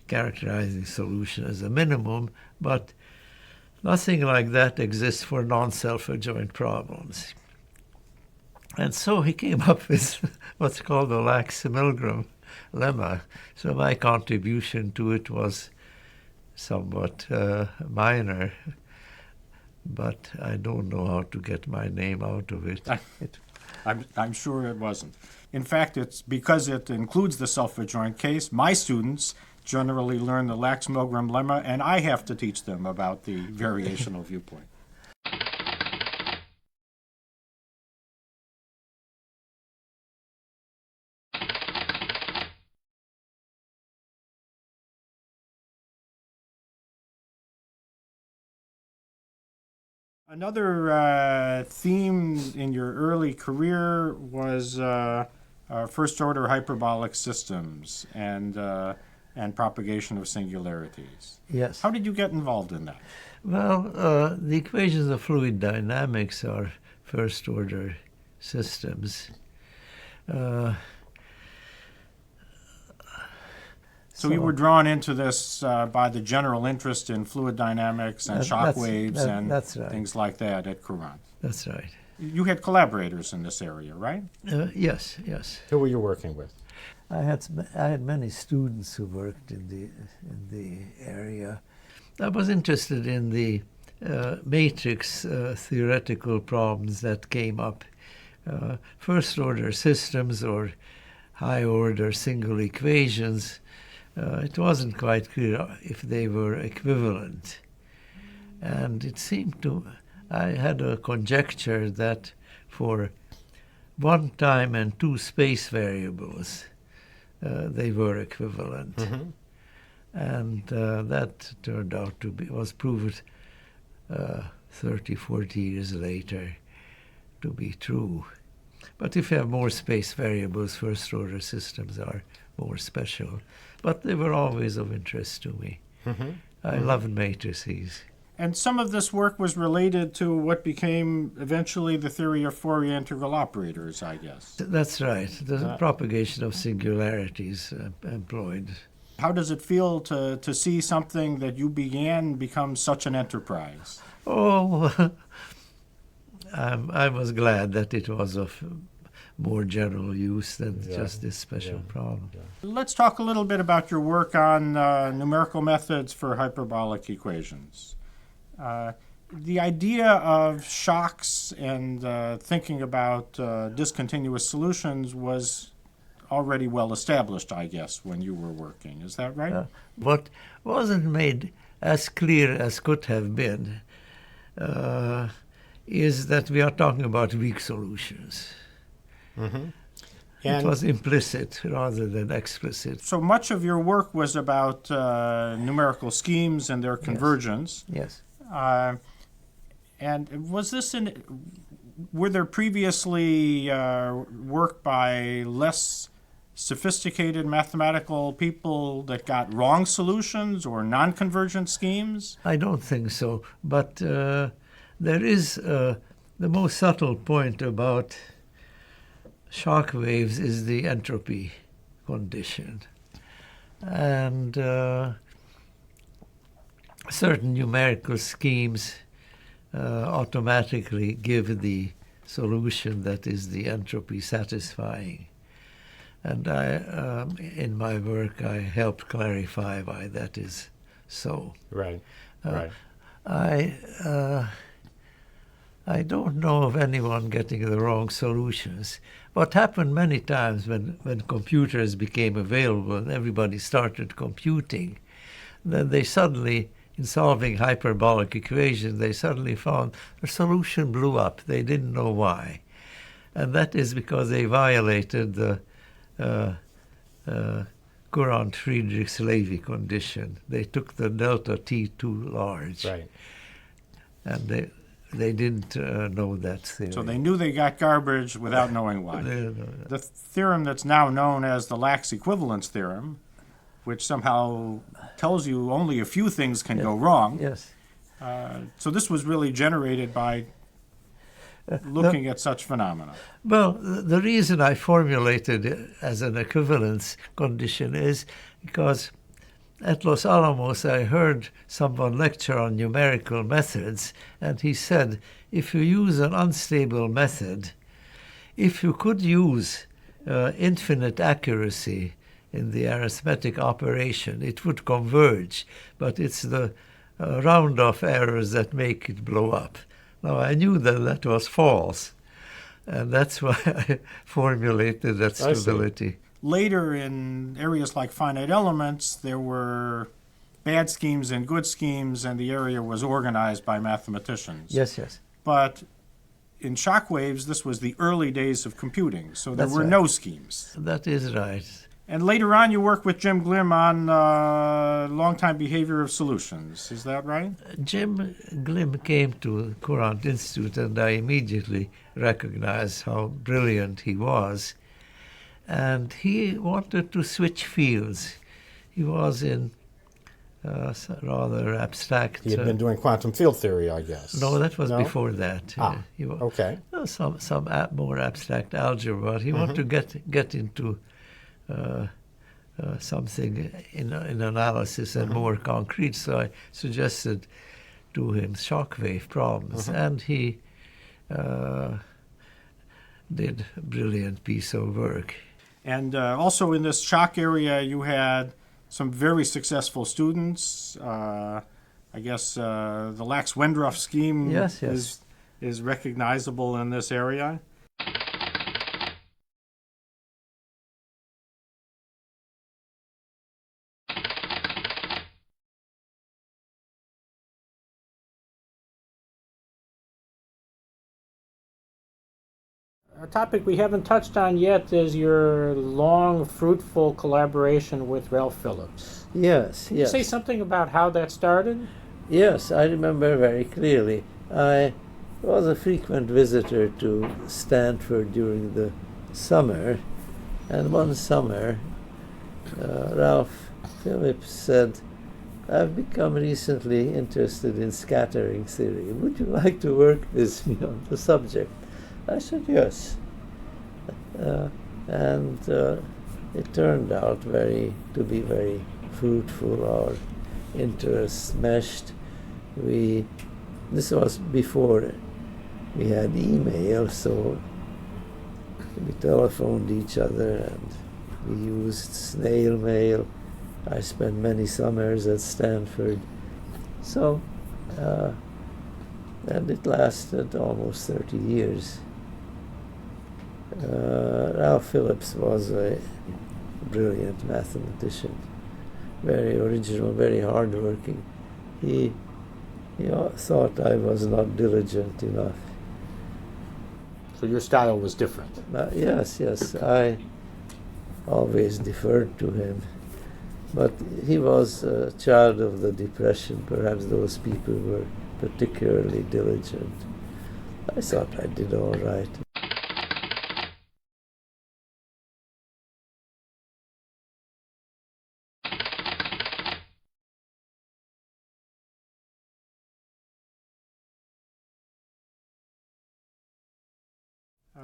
characterizing solution as a minimum, but nothing like that exists for non-self-adjoint problems. And so he came up with what's called the Lax-Milgram lemma. So my contribution to it was somewhat minor, but I don't know how to get my name out of it. I'm sure it wasn't. In fact, it's because it includes the self-adjoint case, my students generally learn the Lax-Milgram lemma, and I have to teach them about the variational viewpoint. Another theme in your early career was first-order hyperbolic systems and propagation of singularities. Yes. How did you get involved in that? Well, the equations of fluid dynamics are first-order systems. So you were drawn into this by the general interest in fluid dynamics and shock waves and that's right. things like that at Courant. That's right. You had collaborators in this area, right? Yes, yes. Who were you working with? I had many students who worked in the area. I was interested in the matrix theoretical problems that came up. First-order systems or high-order single equations. It wasn't quite clear if they were equivalent. And it seemed to, I had a conjecture that for one time and two space variables, they were equivalent. Mm-hmm. And that turned out to be, was proved 30, 40 years later to be true. But if you have more space variables, first-order systems are more special. But they were always of interest to me. Mm-hmm. I loved matrices. And some of this work was related to what became eventually the theory of Fourier integral operators, I guess. That's right. The propagation of singularities employed. How does it feel to see something that you began become such an enterprise? Oh, I was glad that it was of more general use than just this special problem. Yeah. Let's talk a little bit about your work on numerical methods for hyperbolic equations. The idea of shocks and thinking about discontinuous solutions was already well established, I guess, when you were working. Is that right? What wasn't made as clear as could have been is that we are talking about weak solutions. Mm-hmm. It was implicit rather than explicit. So much of your work was about numerical schemes and their convergence. Yes. And was this were there previously work by less sophisticated mathematical people that got wrong solutions or non-convergent schemes? I don't think so. But there is the most subtle point about shock waves is the entropy condition. And certain numerical schemes automatically give the solution that is the entropy satisfying. And I, in my work, I helped clarify why that is so. Right, right. I don't know of anyone getting the wrong solutions. What happened many times when computers became available and everybody started computing, then they suddenly in solving hyperbolic equations, they suddenly found the solution blew up. They didn't know why. And that is because they violated the Courant-Friedrichs-Levy condition. They took the delta T too large. Right. And they didn't know that theory. So they knew they got garbage without knowing why. The theorem that's now known as the Lax equivalence theorem, which somehow tells you only a few things can go wrong. Yes. So this was really generated by looking at such phenomena. Well, the reason I formulated it as an equivalence condition is because at Los Alamos I heard someone lecture on numerical methods, and he said, if you use an unstable method, if you could use infinite accuracy in the arithmetic operation, it would converge, but it's the round-off errors that make it blow up. Now, I knew that that was false, and that's why I formulated that stability. Later, in areas like finite elements, there were bad schemes and good schemes, and the area was organized by mathematicians. Yes, yes. But in shock waves, this was the early days of computing, so there That's were right. no schemes. That is right. And later on, you work with Jim Glim on long-time behavior of solutions. Is that right? Jim Glim came to Courant Institute, and I immediately recognized how brilliant he was. And he wanted to switch fields. He was in rather abstract... He had been doing quantum field theory, I guess. No, that was No? before that. He was, Okay. some more abstract algebra, but he wanted to get into something in analysis and more concrete. So I suggested to him shock wave problems, and he did a brilliant piece of work. And also in this shock area, you had some very successful students. I guess the Lax-Wendroff scheme Yes, yes. is recognizable in this area. A topic we haven't touched on yet is your long, fruitful collaboration with Ralph Phillips. Yes, Can you say something about how that started? Yes, I remember very clearly. I was a frequent visitor to Stanford during the summer, and one summer Ralph Phillips said, I've become recently interested in scattering theory. Would you like to work with me on the subject? I said yes. And it turned out to be very fruitful. Our interests meshed. This was before we had email, so we telephoned each other and we used snail mail. I spent many summers at Stanford. So, and it lasted almost 30 years. Ralph Phillips was a brilliant mathematician, very original, very hardworking. He thought I was not diligent enough. So your style was different. Yes, I always deferred to him. But he was a child of the Depression. Perhaps those people were particularly diligent. I thought I did all right.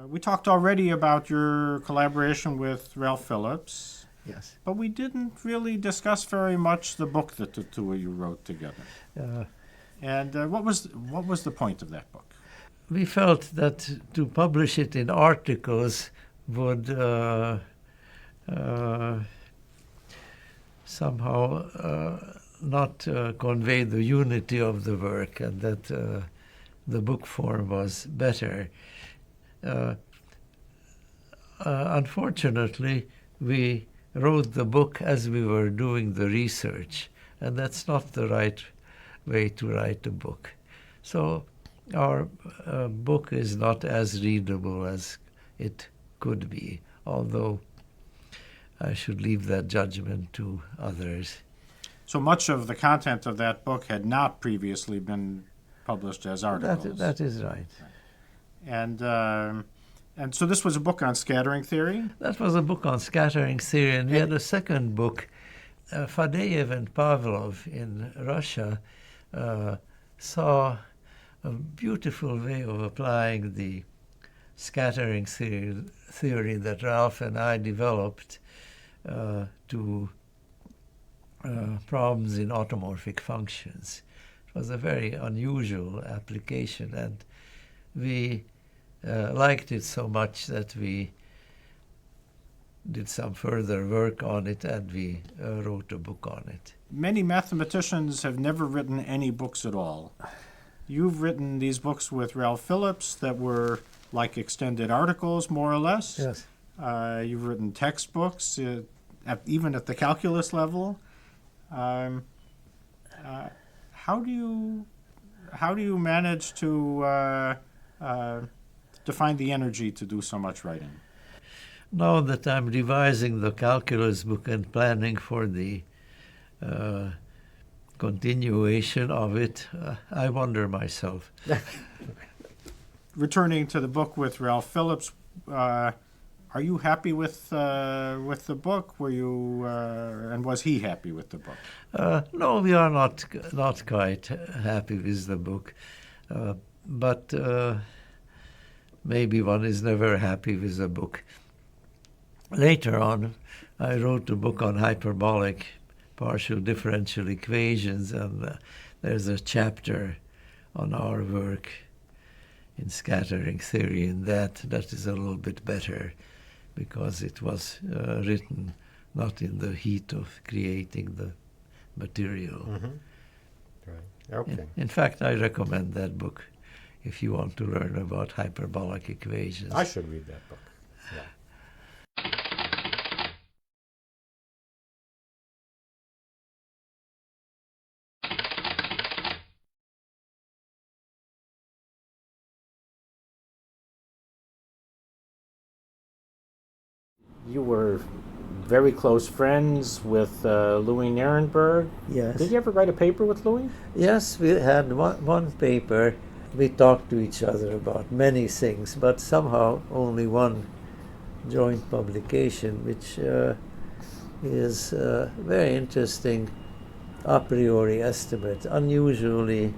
We talked already about your collaboration with Ralph Phillips, Yes. but we didn't really discuss very much the book that the two of you wrote together. And what was the point of that book? We felt that to publish it in articles would somehow not convey the unity of the work, and that the book form was better. Unfortunately, we wrote the book as we were doing the research, and that's not the right way to write a book. So our book is not as readable as it could be, although I should leave that judgment to others. So much of the content of that book had not previously been published as articles. That is right. And so this was a book on scattering theory? That was a book on scattering theory, and we had a second book. Fadeev and Pavlov in Russia saw a beautiful way of applying the scattering theory that Ralph and I developed to problems in automorphic functions. It was a very unusual application, and we liked it so much that we did some further work on it, and we wrote a book on it. Many mathematicians have never written any books at all. You've written these books with Ralph Phillips that were like extended articles, more or less. Yes. You've written textbooks, even at the calculus level. How do you manage to find the energy to do so much writing? Now that I'm revising the calculus book and planning for the continuation of it, I wonder myself. Returning to the book with Ralph Phillips, are you happy with the book? Were you, and was he happy with the book? No, we are not quite happy with the book, but maybe one is never happy with a book. Later on, I wrote a book on hyperbolic partial differential equations, and there's a chapter on our work in scattering theory, and that is a little bit better because it was written not in the heat of creating the material. Mm-hmm. Right. Okay. In fact, I recommend that book if you want to learn about hyperbolic equations. I should read that book. Yeah. You were very close friends with Louis Nirenberg. Yes. Did you ever write a paper with Louis? Yes, we had one paper. We talked to each other about many things, but somehow only one joint publication, which is a very interesting a priori estimate, unusually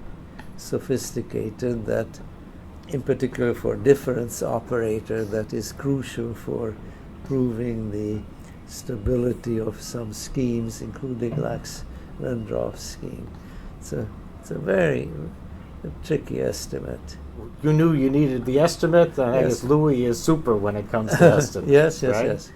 sophisticated, that in particular for difference operator, that is crucial for proving the stability of some schemes, including Lax-Milgram scheme. It's a very tricky estimate. You knew you needed the estimate. I Yes. guess Louis is super when it comes to estimates. Yes. Right?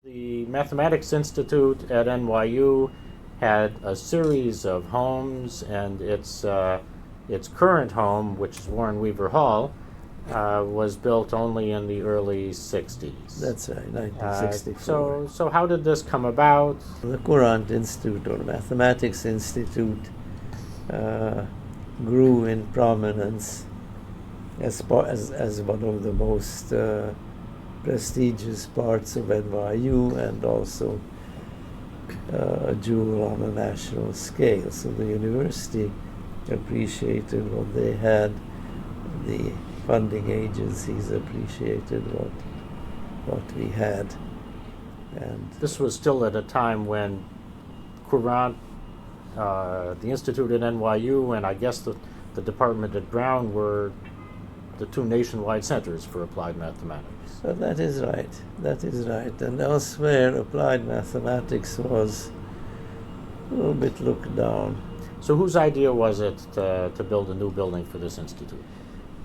The Mathematics Institute at NYU had a series of homes, and its current home, which is Warren Weaver Hall, was built only in the early 60s. That's right, 1964. So how did this come about? The Courant Institute, or Mathematics Institute, grew in prominence as one of the most prestigious parts of NYU, and also a jewel on a national scale. So the university appreciated what they had, the funding agencies appreciated what we had. And This was still at a time when Courant, the Institute at NYU, and I guess the department at Brown were the two nationwide centers for applied mathematics. so that is right. And elsewhere, applied mathematics was a little bit looked down. So whose idea was it to build a new building for this institute?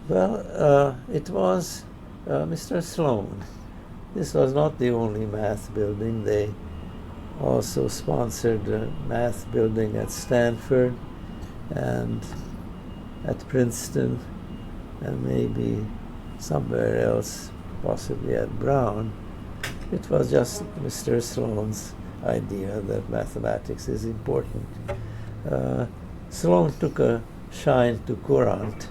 Well, it was Mr. Sloan. This was not the only math building. They also sponsored a math building at Stanford and at Princeton, and maybe somewhere else, possibly at Brown. It was just Mr. Sloan's idea that mathematics is important. Sloan took a shine to Courant,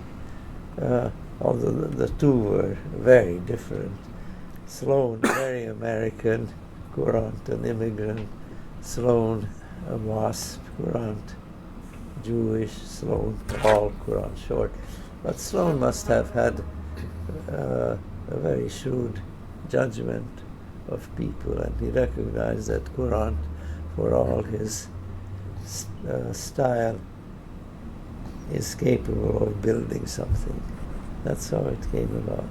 although the two were very different. Sloan, very American, Courant, an immigrant. Sloan, a wasp, Courant, Jewish, Sloan, tall, Courant, short. But Sloan must have had a very shrewd judgment of people, and he recognized that Courant, for all his style, is capable of building something. That's how it came about.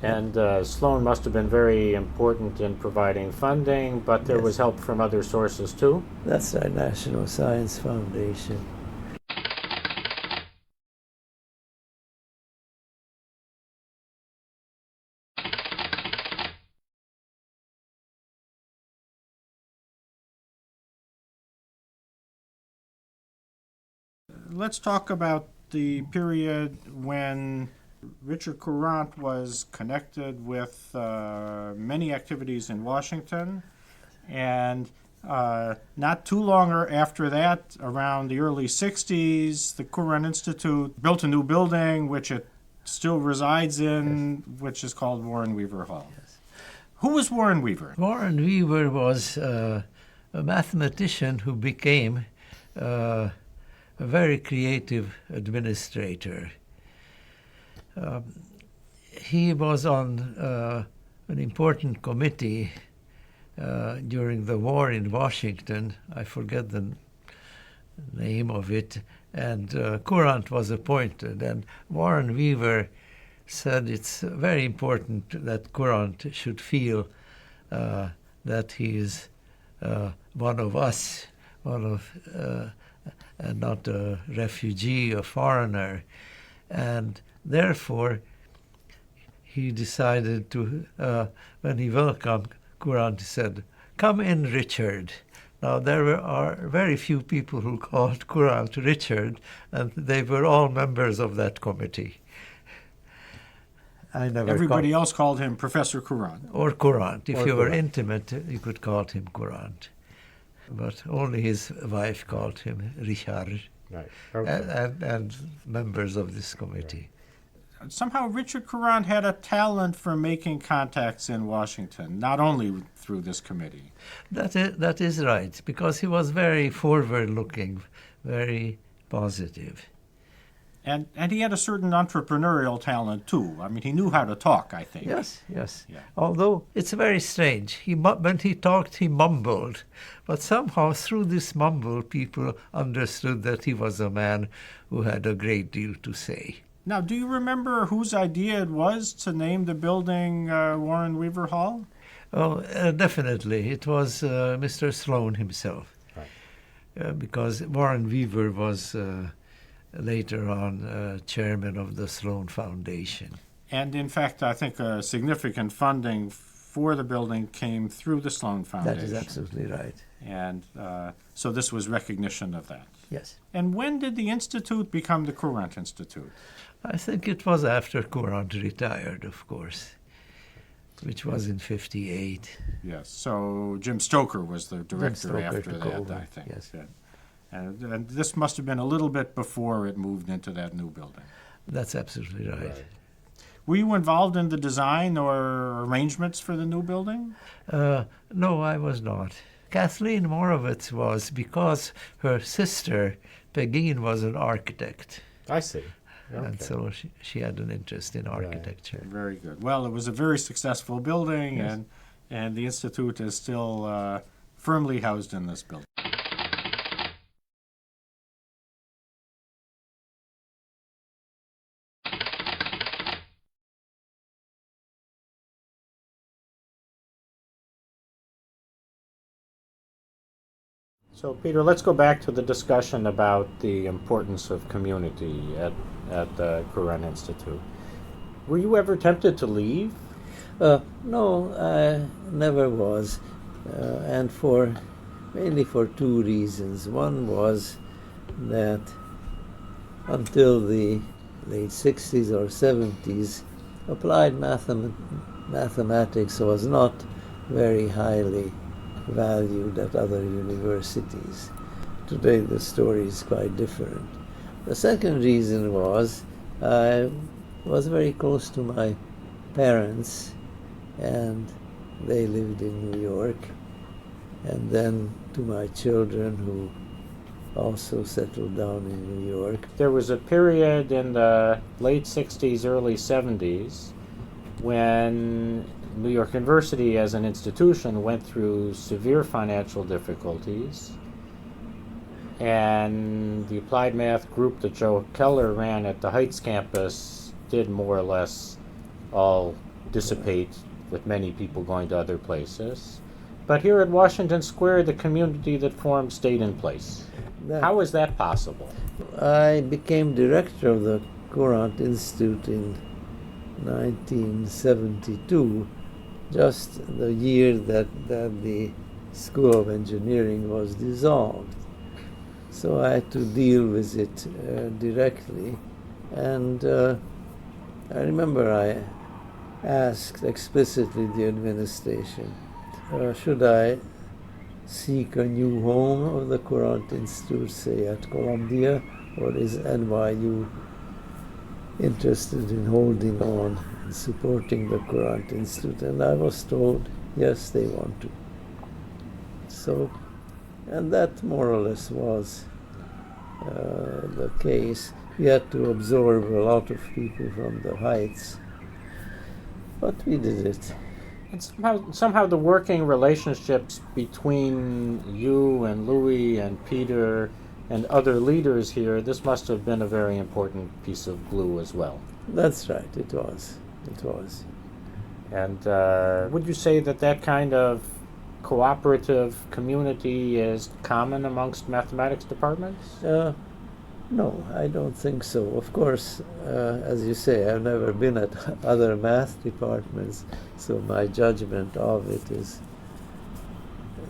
And Sloan must have been very important in providing funding, but there was help from other sources too? That's our National Science Foundation. Let's talk about the period when Richard Courant was connected with many activities in Washington, and not too long after that, around the early 60s, the Courant Institute built a new building, which it still resides in, which is called Warren Weaver Hall. Yes. Who was Warren Weaver? Warren Weaver was a mathematician who became a very creative administrator. He was on an important committee during the war in Washington. I forget the name of it. And Courant was appointed. And Warren Weaver said it's very important that Courant should feel that he is one of us, and not a refugee, a foreigner. And therefore, he decided to, when he welcomed Courant, he said, "Come in, Richard." Now, there are very few people who called Courant Richard, and they were all members of that committee. Everybody else called him Professor Courant. Or Courant. If Or you were Courant. intimate, you could call him Courant. But only his wife called him Richard, Right. Okay. and members of this committee. Somehow Richard Courant had a talent for making contacts in Washington, not only through this committee. That is right, because he was very forward-looking, very positive. And he had a certain entrepreneurial talent, too. I mean, he knew how to talk, I think. Yes, yes. Yeah. Although it's very strange. When he talked, he mumbled. But somehow through this mumble, people understood that he was a man who had a great deal to say. Now, do you remember whose idea it was to name the building Warren Weaver Hall? Oh, definitely. It was Mr. Sloan himself. Right. Because Warren Weaver was later on chairman of the Sloan Foundation. And in fact, I think significant funding for the building came through the Sloan Foundation. That is absolutely right. And so this was recognition of that. Yes. And when did the Institute become the Courant Institute? I think it was after Courant retired, of course, which was in 58. Yes. So Jim Stoker was the director Stoker after took that, over, I think. yes. Yeah. And this must have been a little bit before it moved into that new building. That's absolutely right. Right. Were you involved in the design or arrangements for the new building? No, I was not. Kathleen Morovitz was, because her sister, Pegeen, was an architect. I see. And Okay. so she had an interest in architecture. Very good. Well, it was a very successful building, Yes. and the Institute is still firmly housed in this building. So, Peter, let's go back to the discussion about the importance of community at the Courant Institute. Were you ever tempted to leave? No, I never was, and mainly for two reasons. One was that until the late 60s or 70s, applied mathematics was not very highly valued at other universities. Today the story is quite different. The second reason was I was very close to my parents, and they lived in New York, and then to my children who also settled down in New York. There was a period in the late 60s, early 70s when New York University as an institution went through severe financial difficulties, and the applied math group that Joe Keller ran at the Heights campus did more or less all dissipate, with many people going to other places. But here at Washington Square, the community that formed stayed in place. How is that possible? I became director of the Courant Institute in 1972, just the year that the School of Engineering was dissolved. So I had to deal with it directly. And I remember I asked explicitly the administration, should I seek a new home of the Courant Institute, say at Columbia, or is NYU interested in holding on and supporting the Courant Institute? And I was told, yes, they want to. So, and that more or less was the case. We had to absorb a lot of people from the Heights, but we did it. And somehow the working relationships between you and Louis and Peter and other leaders here, this must have been a very important piece of glue as well. That's right, it was. It was. And would you say that that kind of cooperative community is common amongst mathematics departments? No, I don't think so. Of course, as you say, I've never been at other math departments, so my judgment of it is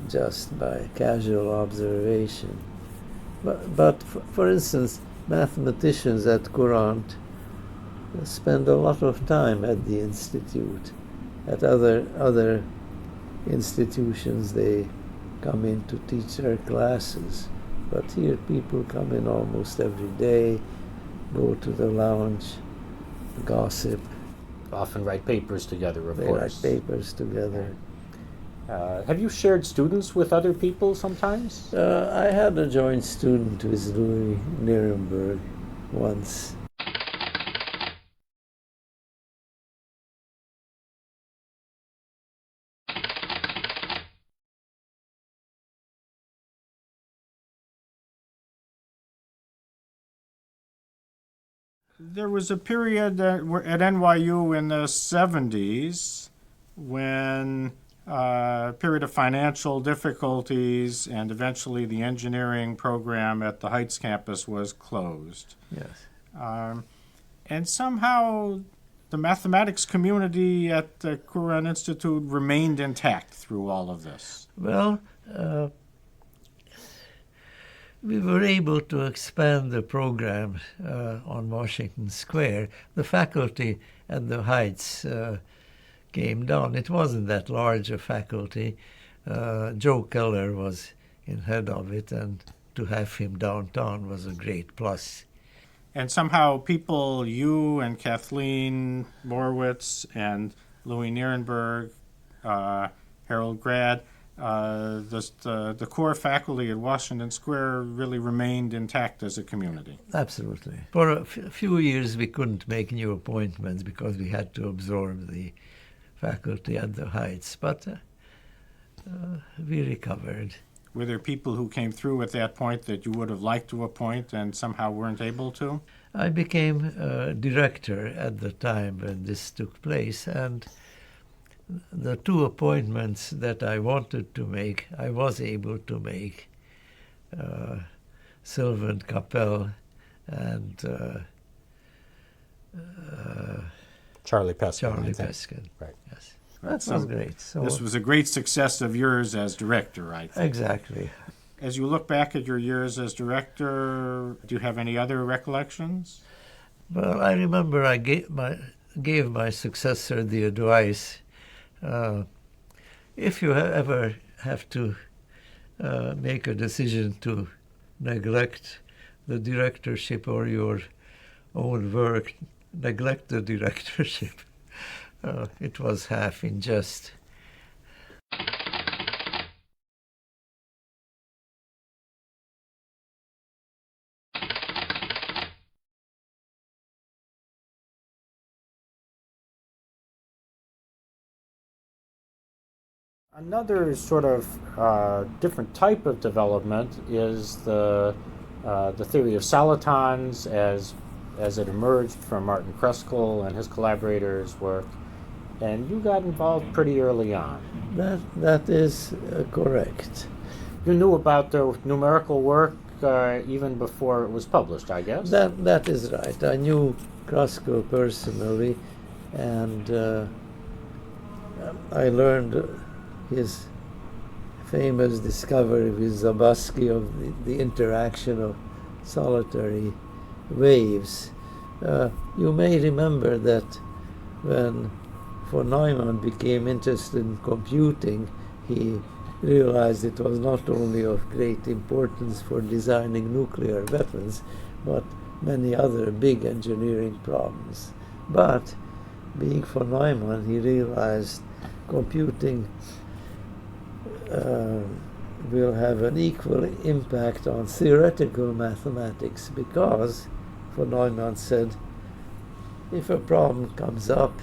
just by casual observation. But for instance, mathematicians at Courant spend a lot of time at the institute. At other institutions, they come in to teach their classes. But here people come in almost every day, go to the lounge, gossip. Often write papers together, of They course. write papers together. Have you shared students with other people sometimes? I had a joint student with Louis Nirenberg once. There was a period at NYU in the 70s when a period of financial difficulties, and eventually the engineering program at the Heights campus was closed. Yes. And somehow the mathematics community at the Courant Institute remained intact through all of this. Well, we were able to expand the program on Washington Square. The faculty at the Heights came down. It wasn't that large a faculty. Joe Keller was in head of it, and to have him downtown was a great plus. And somehow people, you and Kathleen Morwitz and Louis Nirenberg, Harold Grad, the core faculty at Washington Square really remained intact as a community. Absolutely. For a few years we couldn't make new appointments because we had to absorb the faculty at the Heights, but we recovered. Were there people who came through at that point that you would have liked to appoint and somehow weren't able to? I became director at the time when this took place, and the two appointments that I wanted to make, I was able to make. Sylvan Capel and Charlie Peskin. Charlie Peskin. Right. Yes. That was great. So This was a great success of yours as director, I think. exactly. As you look back at your years as director, do you have any other recollections? Well, I remember I gave my successor the advice, if you ever have to make a decision to neglect the directorship or your own work, neglect the directorship. It was half in jest. Another sort of different type of development is the theory of solitons as it emerged from Martin Kruskal and his collaborators' work, and you got involved pretty early on. That is correct. You knew about the numerical work even before it was published, I guess? That is right. I knew Kruskal personally, and I learned his famous discovery with Zabasky of the interaction of solitary waves. You may remember that when von Neumann became interested in computing, he realized it was not only of great importance for designing nuclear weapons, but many other big engineering problems. But being von Neumann, he realized computing will have an equal impact on theoretical mathematics, because von Neumann said, if a problem comes up,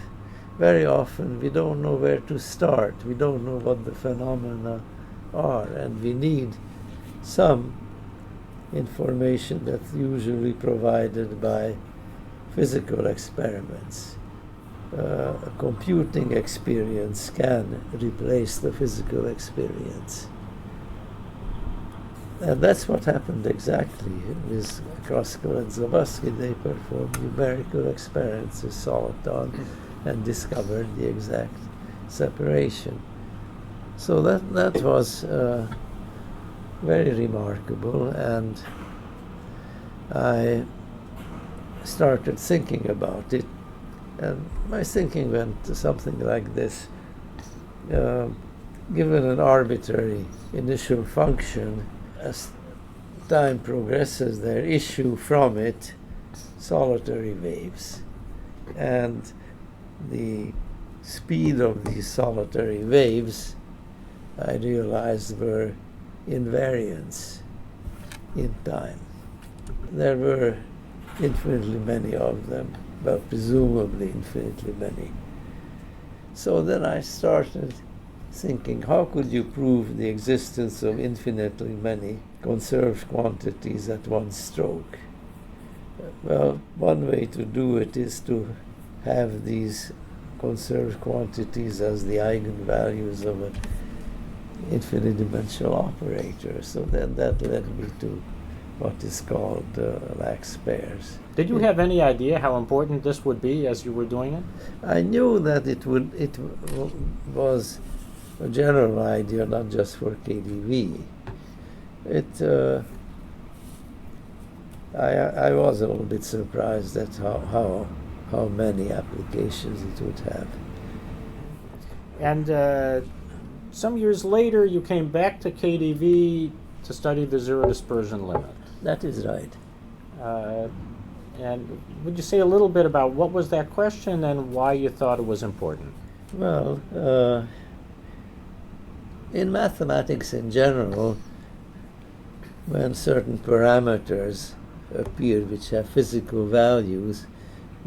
very often we don't know where to start. We don't know what the phenomena are, and we need some information that's usually provided by physical experiments. A computing experience can replace the physical experience. And that's what happened exactly with Kruskal and Zabasky. They performed numerical experiments with soliton and discovered the exact separation. So that was very remarkable, and I started thinking about it. And my thinking went to something like this. Given an arbitrary initial function, as time progresses, there issue from it solitary waves. And the speed of these solitary waves, I realized, were invariants in time. There were infinitely many of them, but presumably infinitely many. So then I started thinking, how could you prove the existence of infinitely many conserved quantities at one stroke? Well, one way to do it is to have these conserved quantities as the eigenvalues of an infinite dimensional operator. So then that led me to what is called Lax pairs. Did you have any idea how important this would be as you were doing it? I knew that it was a general idea, not just for KDV. I was a little bit surprised at how many applications it would have. And some years later, you came back to KDV to study the zero dispersion limit. That is right. And would you say a little bit about what was that question and why you thought it was important? Well, in mathematics in general, when certain parameters appear which have physical values,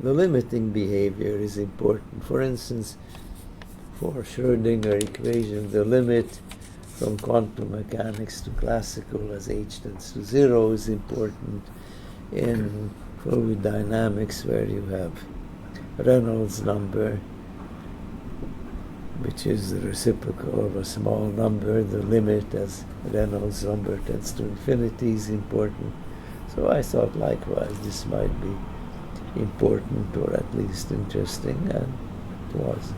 the limiting behavior is important. For instance, for Schrödinger equation, the limit from quantum mechanics to classical as h tends to 0 is important. In fluid dynamics, where you have Reynolds number, which is the reciprocal of a small number, the limit as Reynolds number tends to infinity is important. So I thought likewise this might be important, or at least interesting, and it was.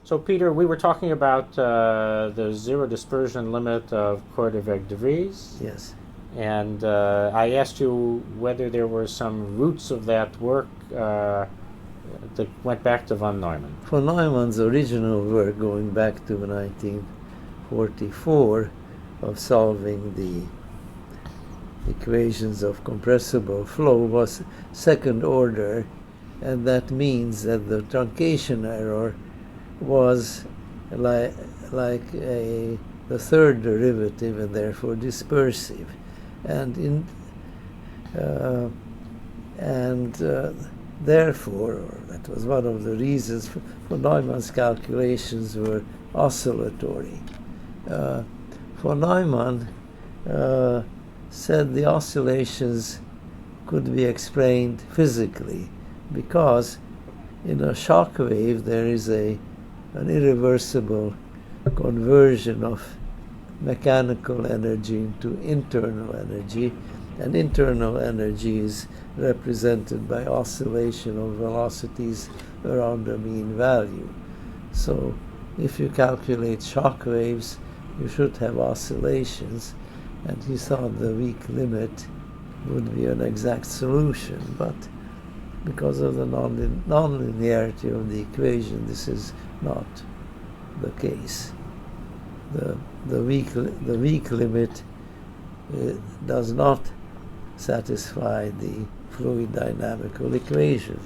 So, Peter, we were talking about the zero dispersion limit of Korteweg-de Vries. Yes. And I asked you whether there were some roots of that work that went back to von Neumann. Von Neumann's original work, going back to 1944, of solving the equations of compressible flow, was second order, and that means that the truncation error was like the third derivative and therefore dispersive, and therefore, or that was one of the reasons for Neumann's calculations were oscillatory. Von Neumann said the oscillations could be explained physically because in a shock wave there is an irreversible conversion of mechanical energy into internal energy, and internal energy is represented by oscillation of velocities around the mean value. So if you calculate shock waves, you should have oscillations, and he thought the weak limit would be an exact solution, but because of the nonlinearity of the equation, this is not the case. The weak limit does not satisfy the fluid dynamical equation.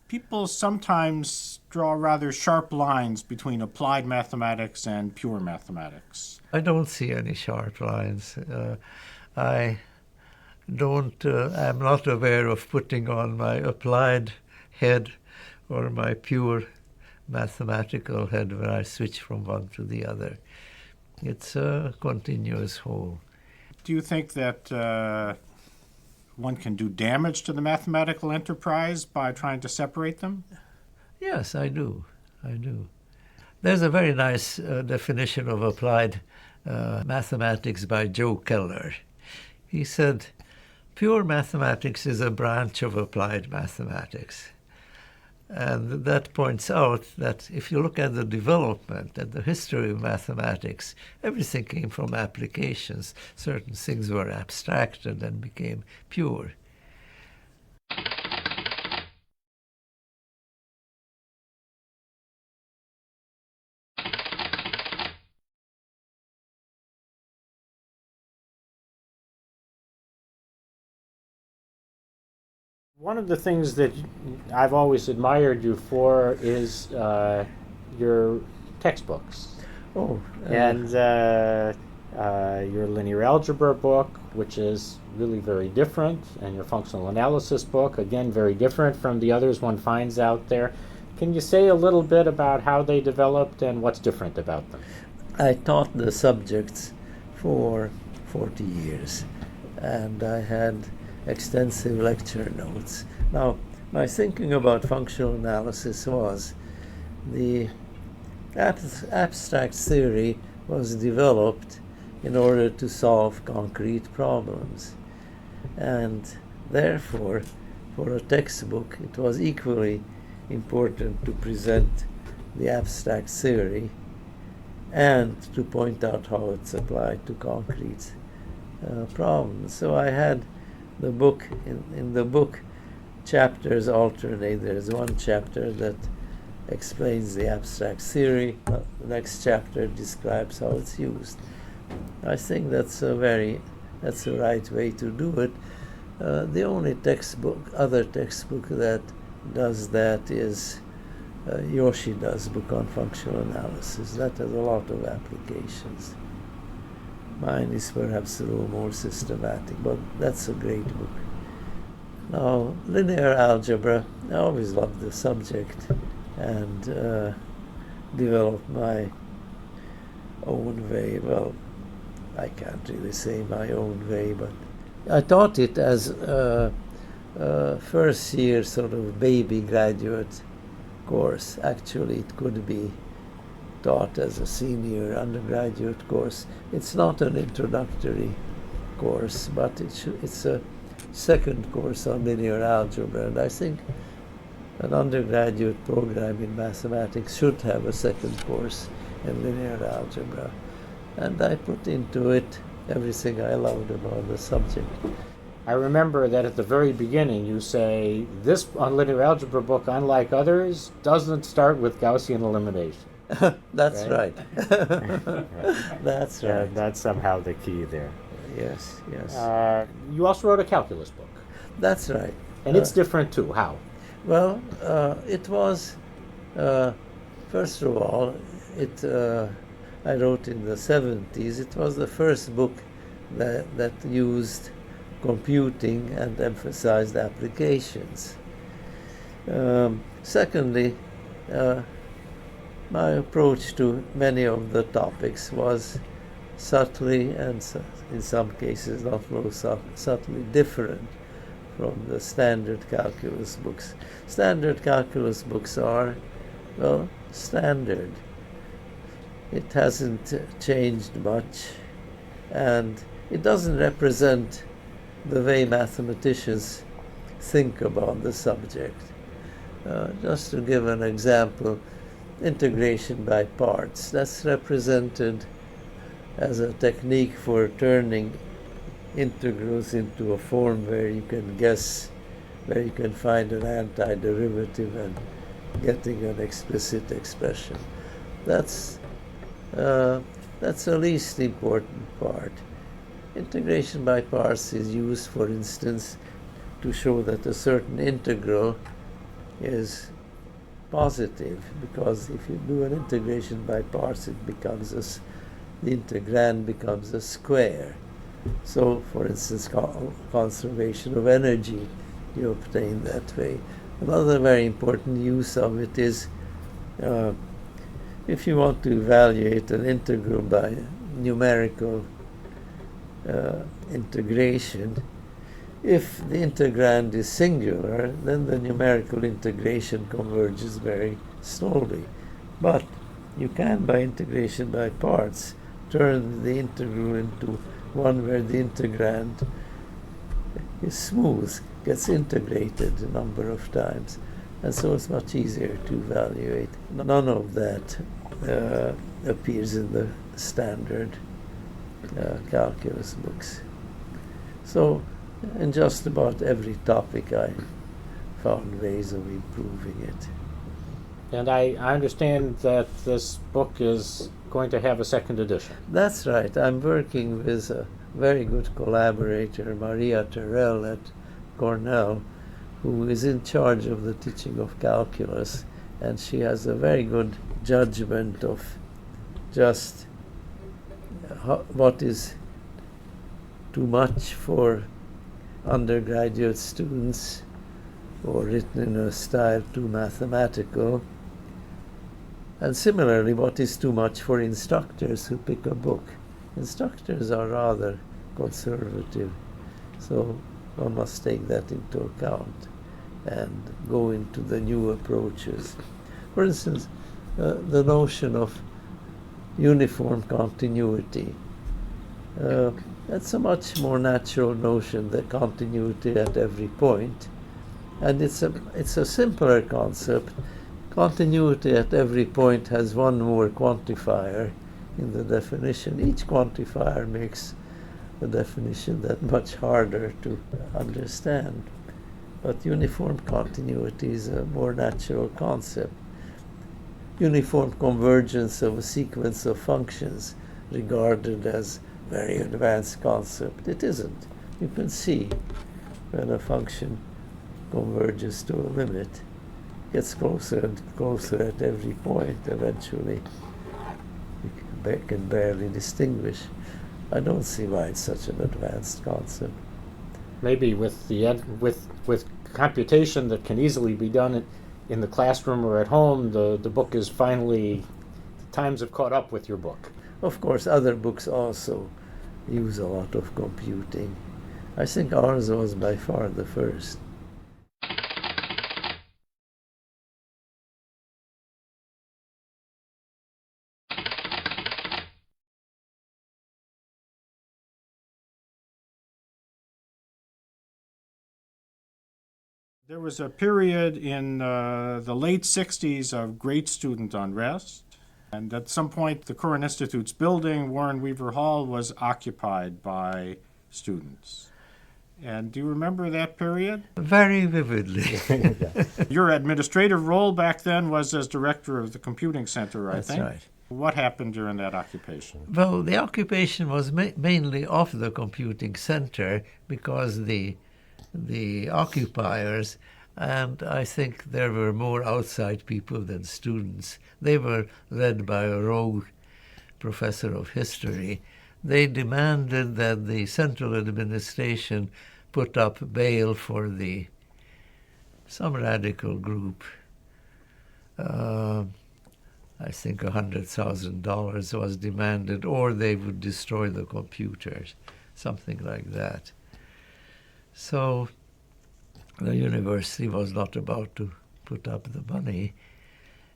People sometimes draw rather sharp lines between applied mathematics and pure mathematics. I don't see any sharp lines. I'm not aware of putting on my applied head or my pure mathematical head when I switch from one to the other. It's a continuous whole. Do you think that one can do damage to the mathematical enterprise by trying to separate them? Yes, I do. There's a very nice definition of applied mathematics by Joe Keller. He said, pure mathematics is a branch of applied mathematics. And that points out that if you look at the development and the history of mathematics, everything came from applications. Certain things were abstracted and became pure. One of the things that I've always admired you for is your textbooks. And your linear algebra book, which is really very different, and your functional analysis book, again, very different from the others one finds out there. Can you say a little bit about how they developed and what's different about them? I taught the subjects for 40 years, and I had extensive lecture notes. Now, my thinking about functional analysis was the abstract theory was developed in order to solve concrete problems. And therefore, for a textbook, it was equally important to present the abstract theory and to point out how it's applied to concrete problems. So I had the book, in the book, chapters alternate. There's one chapter that explains the abstract theory. The next chapter describes how it's used. I think that's the right way to do it. The only other textbook that does that is Yoshida's book on functional analysis. That has a lot of applications. Mine is perhaps a little more systematic, but that's a great book. Now, linear algebra, I always loved the subject and developed my own way. Well, I can't really say my own way, but I taught it as a first year sort of baby graduate course. Actually, it could be taught as a senior undergraduate course. It's not an introductory course, but it's a second course on linear algebra, and I think an undergraduate program in mathematics should have a second course in linear algebra. And I put into it everything I loved about the subject. I remember that at the very beginning you say, this linear algebra book, unlike others, doesn't start with Gaussian elimination. That's right. That's right. That's somehow the key there. Yes, yes. You also wrote a calculus book. That's right. And it's different too. How? Well, it was, first of all, I wrote in the 70s. It was the first book that used computing and emphasized applications. Secondly, my approach to many of the topics was subtly and in some cases not most subtly different from the standard calculus books. Standard calculus books are, well, standard. It hasn't changed much, and it doesn't represent the way mathematicians think about the subject. Just to give an example, integration by parts. That's represented as a technique for turning integrals into a form where you can guess, where you can find an antiderivative and getting an explicit expression. That's the least important part. Integration by parts is used, for instance, to show that a certain integral is positive, because if you do an integration by parts, it becomes the integrand becomes a square. So, for instance, conservation of energy you obtain that way. Another very important use of it is if you want to evaluate an integral by numerical integration, if the integrand is singular, then the numerical integration converges very slowly. But you can, by integration by parts, turn the integral into one where the integrand is smooth, gets integrated a number of times, and so it's much easier to evaluate. None of that appears in the standard calculus books. So in just about every topic I found ways of improving it. And I understand that this book is going to have a second edition. That's right. I'm working with a very good collaborator, Maria Terrell at Cornell, who is in charge of the teaching of calculus, and she has a very good judgment of just what is too much for undergraduate students or written in a style too mathematical, and similarly what is too much for instructors who pick a book. Instructors are rather conservative, so one must take that into account and go into the new approaches. For instance, the notion of uniform continuity. That's a much more natural notion, the continuity at every point. And it's a simpler concept. Continuity at every point has one more quantifier in the definition. Each quantifier makes the definition that much harder to understand. But uniform continuity is a more natural concept. Uniform convergence of a sequence of functions regarded as very advanced concept. It isn't. You can see when a function converges to a limit, gets closer and closer at every point, eventually you can barely distinguish. I don't see why it's such an advanced concept. Maybe with with computation that can easily be done in the classroom or at home, the book is finally, times have caught up with your book. Of course, other books also use a lot of computing. I think ours was by far the first. There was a period in the late 60s of great student unrest. And at some point, the Cohen Institute's building, Warren Weaver Hall, was occupied by students. And do you remember that period? Very vividly. Your administrative role back then was as director of the computing center, I That's think. right. What happened during that occupation? Well, the occupation was mainly of the computing center because the occupiers, and I think there were more outside people than students. They were led by a rogue professor of history. They demanded that the central administration put up bail for some radical group. I think $100,000 was demanded, or they would destroy the computers, something like that. So the university was not about to put up the money,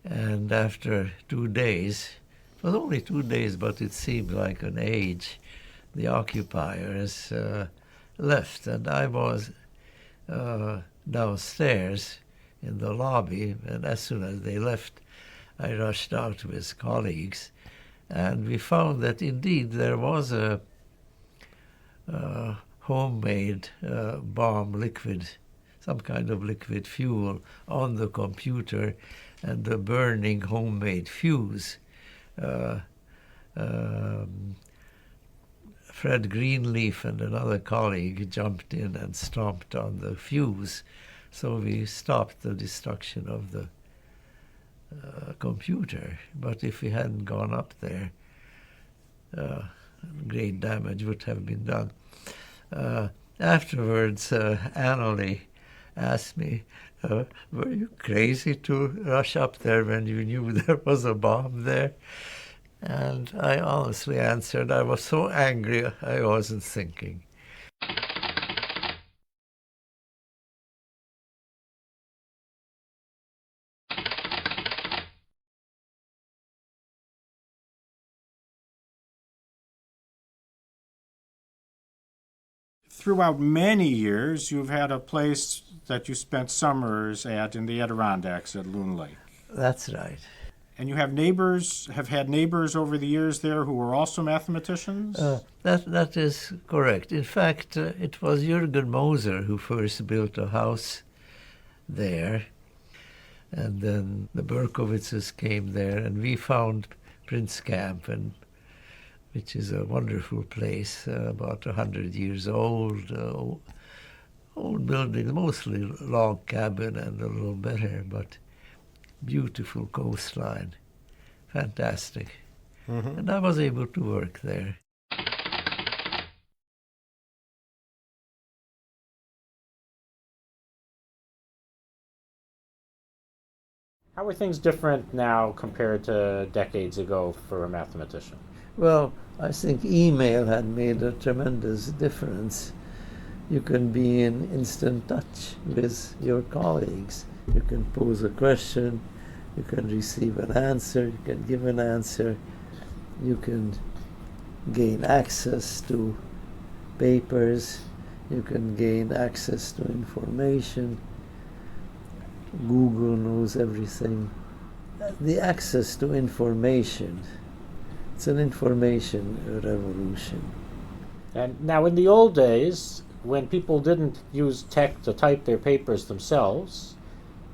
and after 2 days, it was only 2 days, but it seemed like an age, the occupiers left, and I was downstairs in the lobby, and as soon as they left, I rushed out with colleagues, and we found that indeed there was a homemade bomb liquid, some kind of liquid fuel on the computer, and a burning homemade fuse. Fred Greenleaf and another colleague jumped in and stomped on the fuse, so we stopped the destruction of the computer. But if we hadn't gone up there, great damage would have been done. Afterwards, Anneli asked me, were you crazy to rush up there when you knew there was a bomb there? And I honestly answered, I was so angry I wasn't thinking. Throughout many years, you've had a place that you spent summers at in the Adirondacks at Loon Lake. That's right. And you have had neighbors over the years there who were also mathematicians? That is correct. In fact, it was Jürgen Moser who first built a house there. And then the Berkowitzes came there, and we found Prince Camp, which is a wonderful place, about 100 years old, old building, mostly log cabin and a little better, but beautiful coastline, fantastic. Mm-hmm. And I was able to work there. How are things different now compared to decades ago for a mathematician? Well, I think email had made a tremendous difference. You can be in instant touch with your colleagues. You can pose a question, you can receive an answer, you can give an answer, you can gain access to papers, you can gain access to information. Google knows everything. The access to information, it's an information revolution. And now in the old days, when people didn't use tech to type their papers themselves,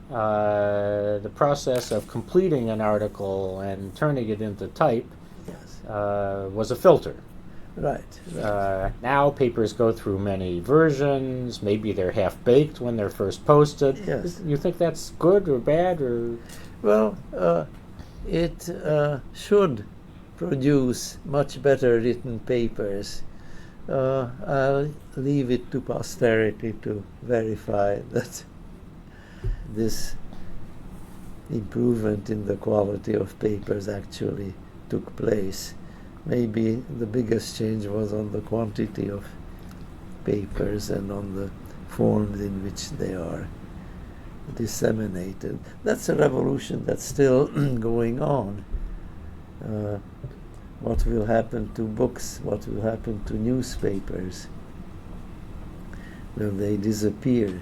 the process of completing an article and turning it into type was a filter. Right. Now papers go through many versions. Maybe they're half-baked when they're first posted. Yes. You think that's good or bad? Or well, it should produce much better written papers. I'll leave it to posterity to verify that this improvement in the quality of papers actually took place. Maybe the biggest change was on the quantity of papers and on the forms in which they are disseminated. That's a revolution that's still going on. What will happen to books? What will happen to newspapers? Will they disappear?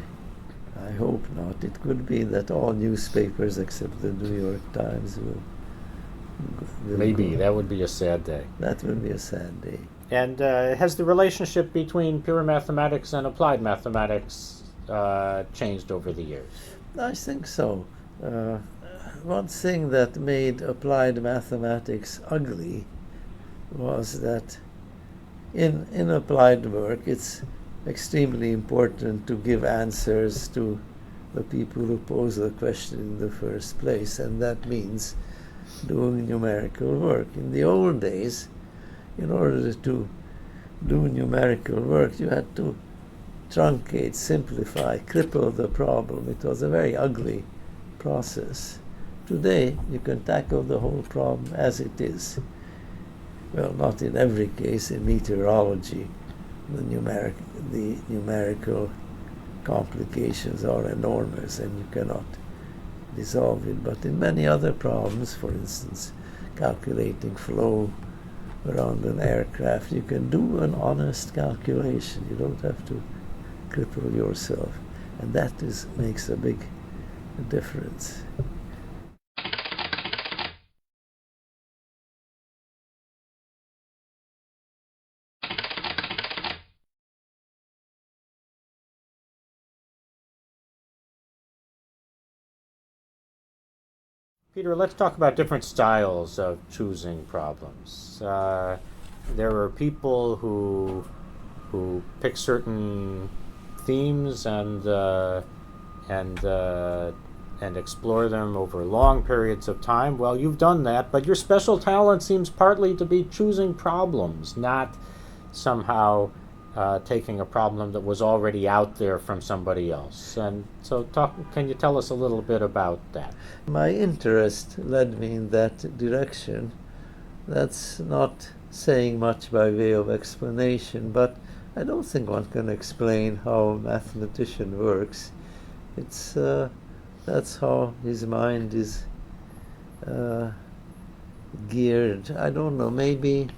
I hope not. It could be that all newspapers except the New York Times will Maybe. go. That would be a sad day. That would be a sad day. And has the relationship between pure mathematics and applied mathematics changed over the years? I think so. One thing that made applied mathematics ugly was that in applied work it's extremely important to give answers to the people who pose the question in the first place, and that means doing numerical work. In the old days, in order to do numerical work, you had to truncate, simplify, cripple the problem. It was a very ugly process. Today, you can tackle the whole problem as it is. Well, not in every case. In meteorology, the numerical complications are enormous and you cannot resolve it. But in many other problems, for instance, calculating flow around an aircraft, you can do an honest calculation. You don't have to cripple yourself. And that makes a big difference. Peter, let's talk about different styles of choosing problems. There are people who pick certain themes and explore them over long periods of time. Well, you've done that, but your special talent seems partly to be choosing problems, not somehow taking a problem that was already out there from somebody else. And so can you tell us a little bit about that? My interest led me in that direction. That's not saying much by way of explanation, but I don't think one can explain how a mathematician works. It's that's how his mind is geared. I don't know, maybe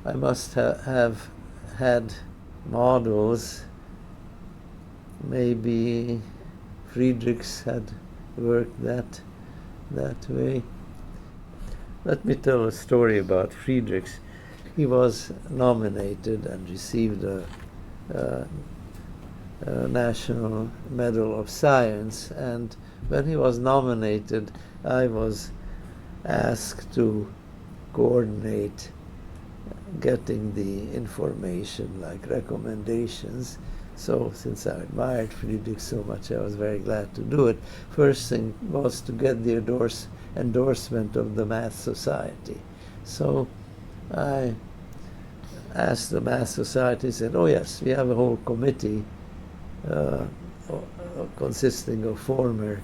I must have had models. Maybe Friedrichs had worked that way. Let me tell a story about Friedrichs. He was nominated and received a National Medal of Science, and when he was nominated, I was asked to coordinate getting the information, like recommendations. So since I admired Friedrichs so much, I was very glad to do it. First thing was to get the endorsement of the Math Society. So I asked the Math Society, said, oh yes, we have a whole committee consisting of former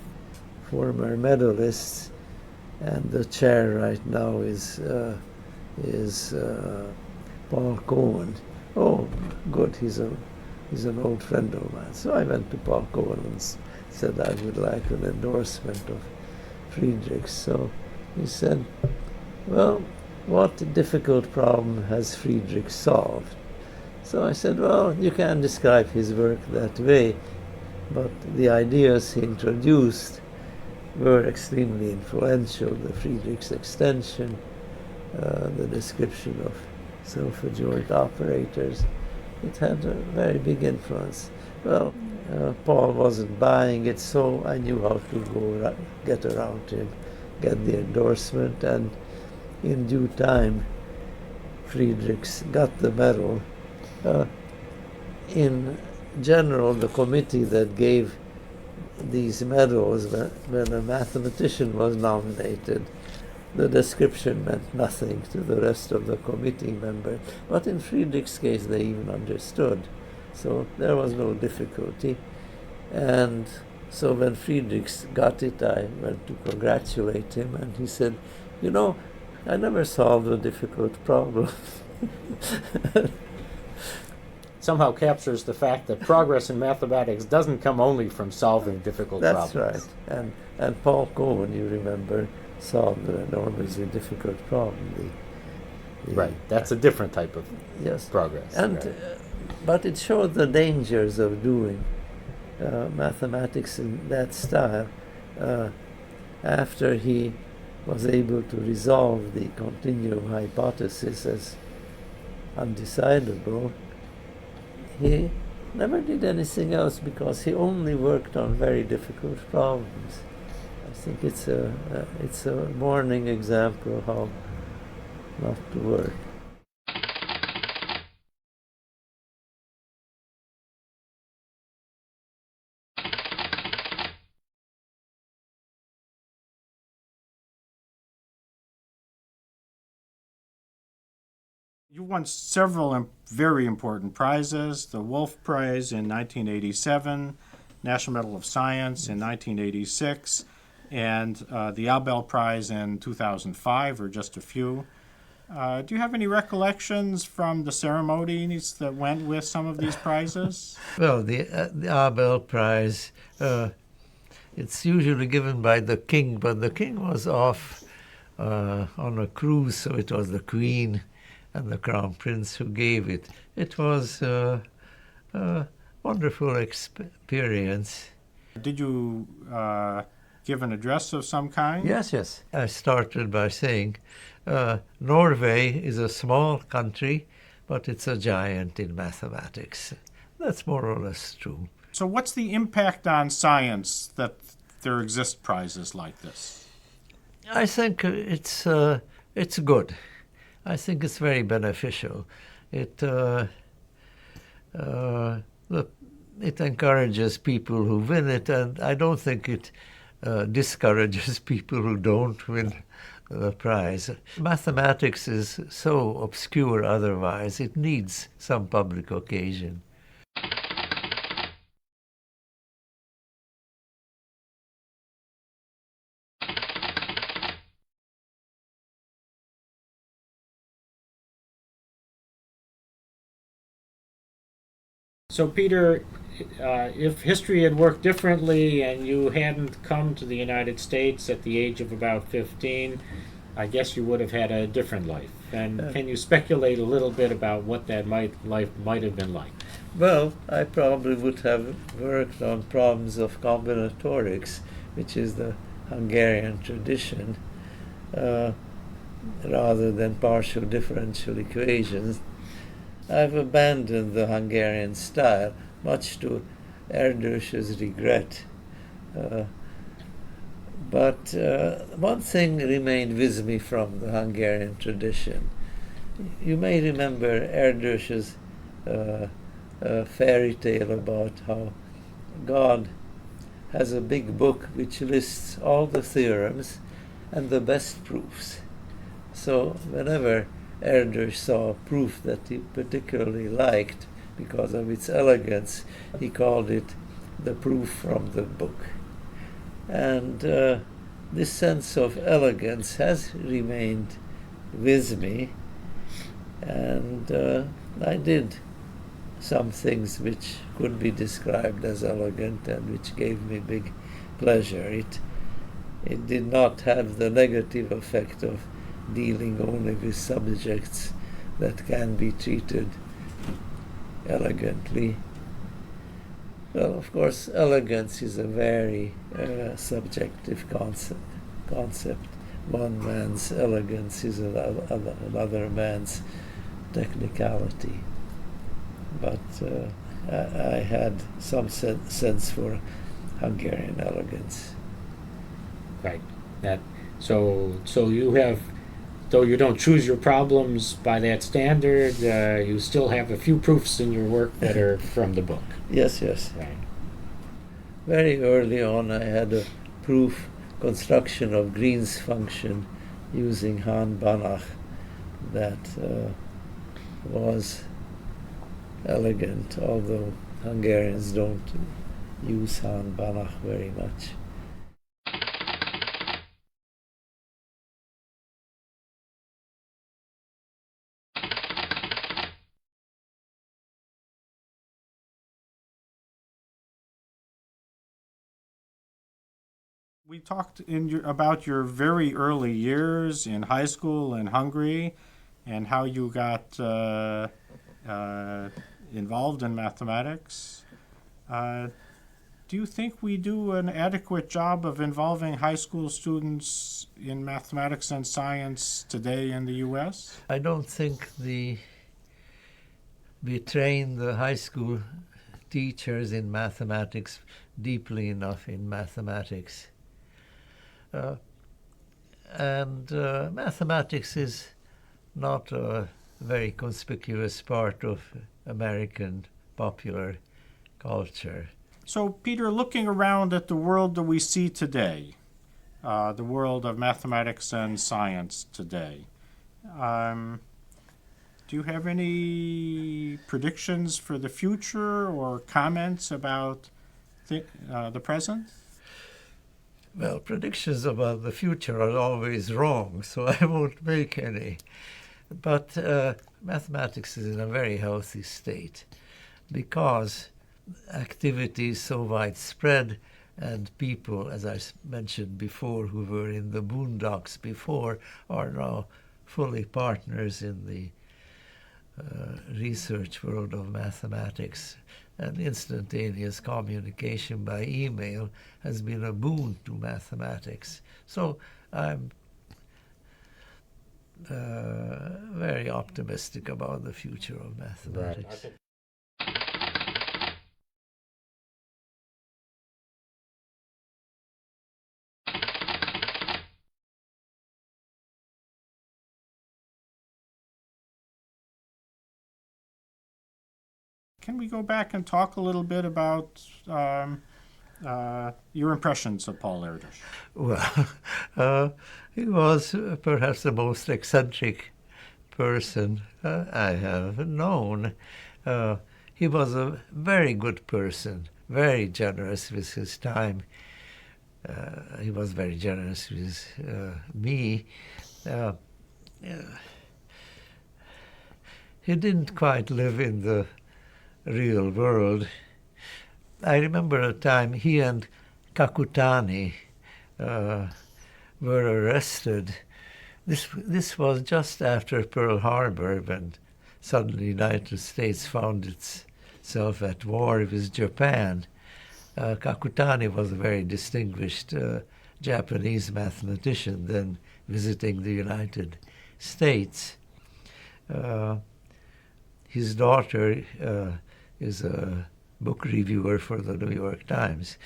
medalists, and the chair right now is Paul Cohen. Oh, good, he's an old friend of mine. So I went to Paul Cohen and said I would like an endorsement of Friedrichs. So he said, well, what difficult problem has Friedrichs solved? So I said, well, you can describe his work that way, but the ideas he introduced were extremely influential. The Friedrichs extension, the description of self-adjoint operators, it had a very big influence. Well, Paul wasn't buying it, so I knew how to get around him, get the endorsement, and in due time, Friedrichs got the medal. In general, the committee that gave these medals, when a mathematician was nominated, the description meant nothing to the rest of the committee members. But in Friedrichs' case, they even understood. So there was no difficulty. And so when Friedrichs got it, I went to congratulate him, and he said, you know, I never solved a difficult problem. Somehow captures the fact that progress in mathematics doesn't come only from solving difficult That's problems. right. And Paul Cohen, you remember, solved an enormously difficult problem. Right. That's a different type of yes. progress. And right. but it showed the dangers of doing mathematics in that style. After he was able to resolve the continuum hypothesis as undecidable, he never did anything else because he only worked on very difficult problems. I think it's a warning example of how not to work. You won several very important prizes, the Wolf Prize in 1987, National Medal of Science in 1986, and the Abel Prize in 2005, or just a few. Do you have any recollections from the ceremonies that went with some of these prizes? Well, the Abel Prize, it's usually given by the king, but the king was off on a cruise, so it was the queen and the crown prince who gave it. It was a wonderful experience. Did you give an address of some kind? Yes. I started by saying Norway is a small country, but it's a giant in mathematics. That's more or less true. So what's the impact on science that there exist prizes like this? I think it's good. I think it's very beneficial. It encourages people who win it, and I don't think it discourages people who don't win the prize. Mathematics is so obscure otherwise, it needs some public occasion. So, Peter, if history had worked differently and you hadn't come to the United States at the age of about 15, I guess you would have had a different life. And can you speculate a little bit about what that life might have been like? Well, I probably would have worked on problems of combinatorics, which is the Hungarian tradition, rather than partial differential equations. I've abandoned the Hungarian style, much to Erdős's regret. But one thing remained with me from the Hungarian tradition. You may remember Erdős's fairy tale about how God has a big book which lists all the theorems and the best proofs. So whenever Erdős saw a proof that he particularly liked because of its elegance, he called it the proof from the book. And this sense of elegance has remained with me, and I did some things which could be described as elegant and which gave me big pleasure. It did not have the negative effect of dealing only with subjects that can be treated elegantly. Well, of course, elegance is a very subjective concept. One man's elegance is another man's technicality. But I had some sense for Hungarian elegance. Right. So you have, though you don't choose your problems by that standard, you still have a few proofs in your work that are from the book. Yes. Right. Very early on, I had a proof construction of Green's function using Hahn-Banach that was elegant, although Hungarians don't use Hahn-Banach very much. We talked about your very early years in high school in Hungary and how you got involved in mathematics. Do you think we do an adequate job of involving high school students in mathematics and science today in the U.S.? I don't think we train the high school teachers in mathematics deeply enough in mathematics. Mathematics is not a very conspicuous part of American popular culture. So, Peter, looking around at the world that we see today, the world of mathematics and science today, do you have any predictions for the future or comments about the present? Well, predictions about the future are always wrong, so I won't make any. But mathematics is in a very healthy state because activity is so widespread and people, as I mentioned before, who were in the boondocks before are now fully partners in the research world of mathematics. And instantaneous communication by email has been a boon to mathematics. So I'm very optimistic about the future of mathematics. Right. Can we go back and talk a little bit about your impressions of Paul Erdős? Well, he was perhaps the most eccentric person I have known. He was a very good person, very generous with his time. He was very generous with me. He didn't quite live in the real world. I remember a time he and Kakutani were arrested. This was just after Pearl Harbor, when suddenly the United States found itself at war with Japan. Kakutani was a very distinguished Japanese mathematician then visiting the United States. His daughter is a book reviewer for the New York Times.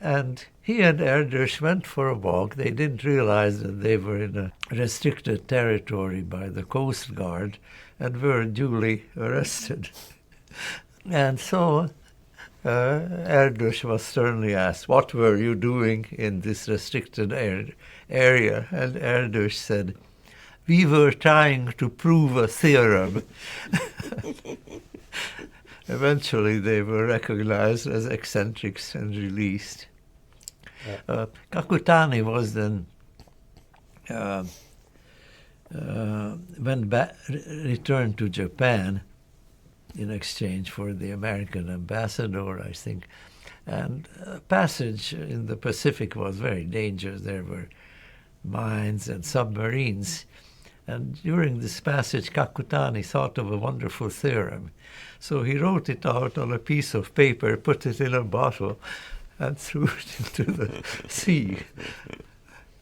And he and Erdős went for a walk. They didn't realize that they were in a restricted territory by the Coast Guard and were duly arrested. And so Erdős was sternly asked, "What were you doing in this restricted area?" And Erdős said, "We were trying to prove a theorem." Eventually they were recognized as eccentrics and released. Kakutani was then returned to Japan in exchange for the American ambassador, I think. And passage in the Pacific was very dangerous. There were mines and submarines. And during this passage, Kakutani thought of a wonderful theorem. So he wrote it out on a piece of paper, put it in a bottle, and threw it into the sea.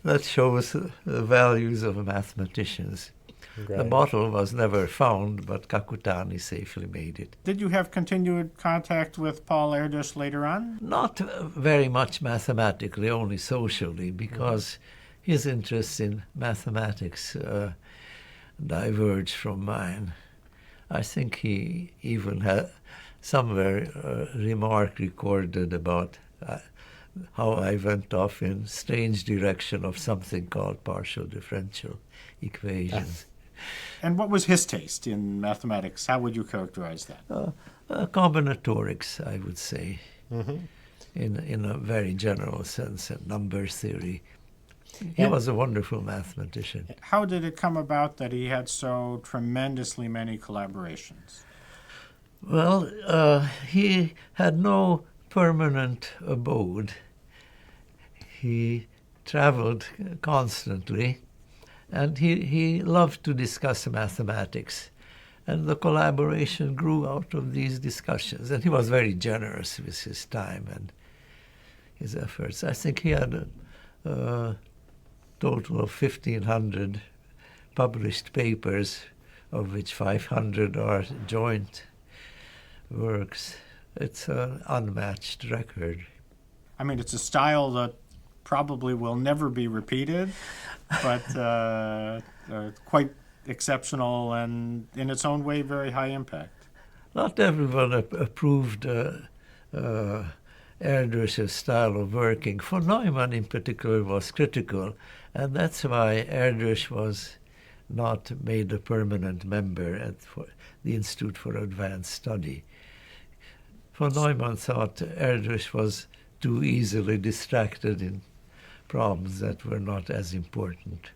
That shows the values of mathematicians. Right. The bottle was never found, but Kakutani safely made it. Did you have continued contact with Paul Erdős later on? Not very much mathematically, only socially, because his interest in mathematics diverged from mine. I think he even had somewhere a remark recorded about how I went off in strange direction of something called partial differential equations. And what was his taste in mathematics? How would you characterize that? Combinatorics, I would say, in a very general sense, and number theory. He was a wonderful mathematician. How did it come about that he had so tremendously many collaborations? Well, he had no permanent abode. He traveled constantly, and he loved to discuss mathematics. And the collaboration grew out of these discussions. And he was very generous with his time and his efforts. I think he had a total of 1,500 published papers, of which 500 are joint works. It's an unmatched record. I mean, it's a style that probably will never be repeated, but quite exceptional and in its own way very high impact. Not everyone approved Erdős's style of working. For Neumann in particular was critical, and that's why Erdős was not made a permanent member at the Institute for Advanced Study. For Neumann thought Erdős was too easily distracted in problems that were not as important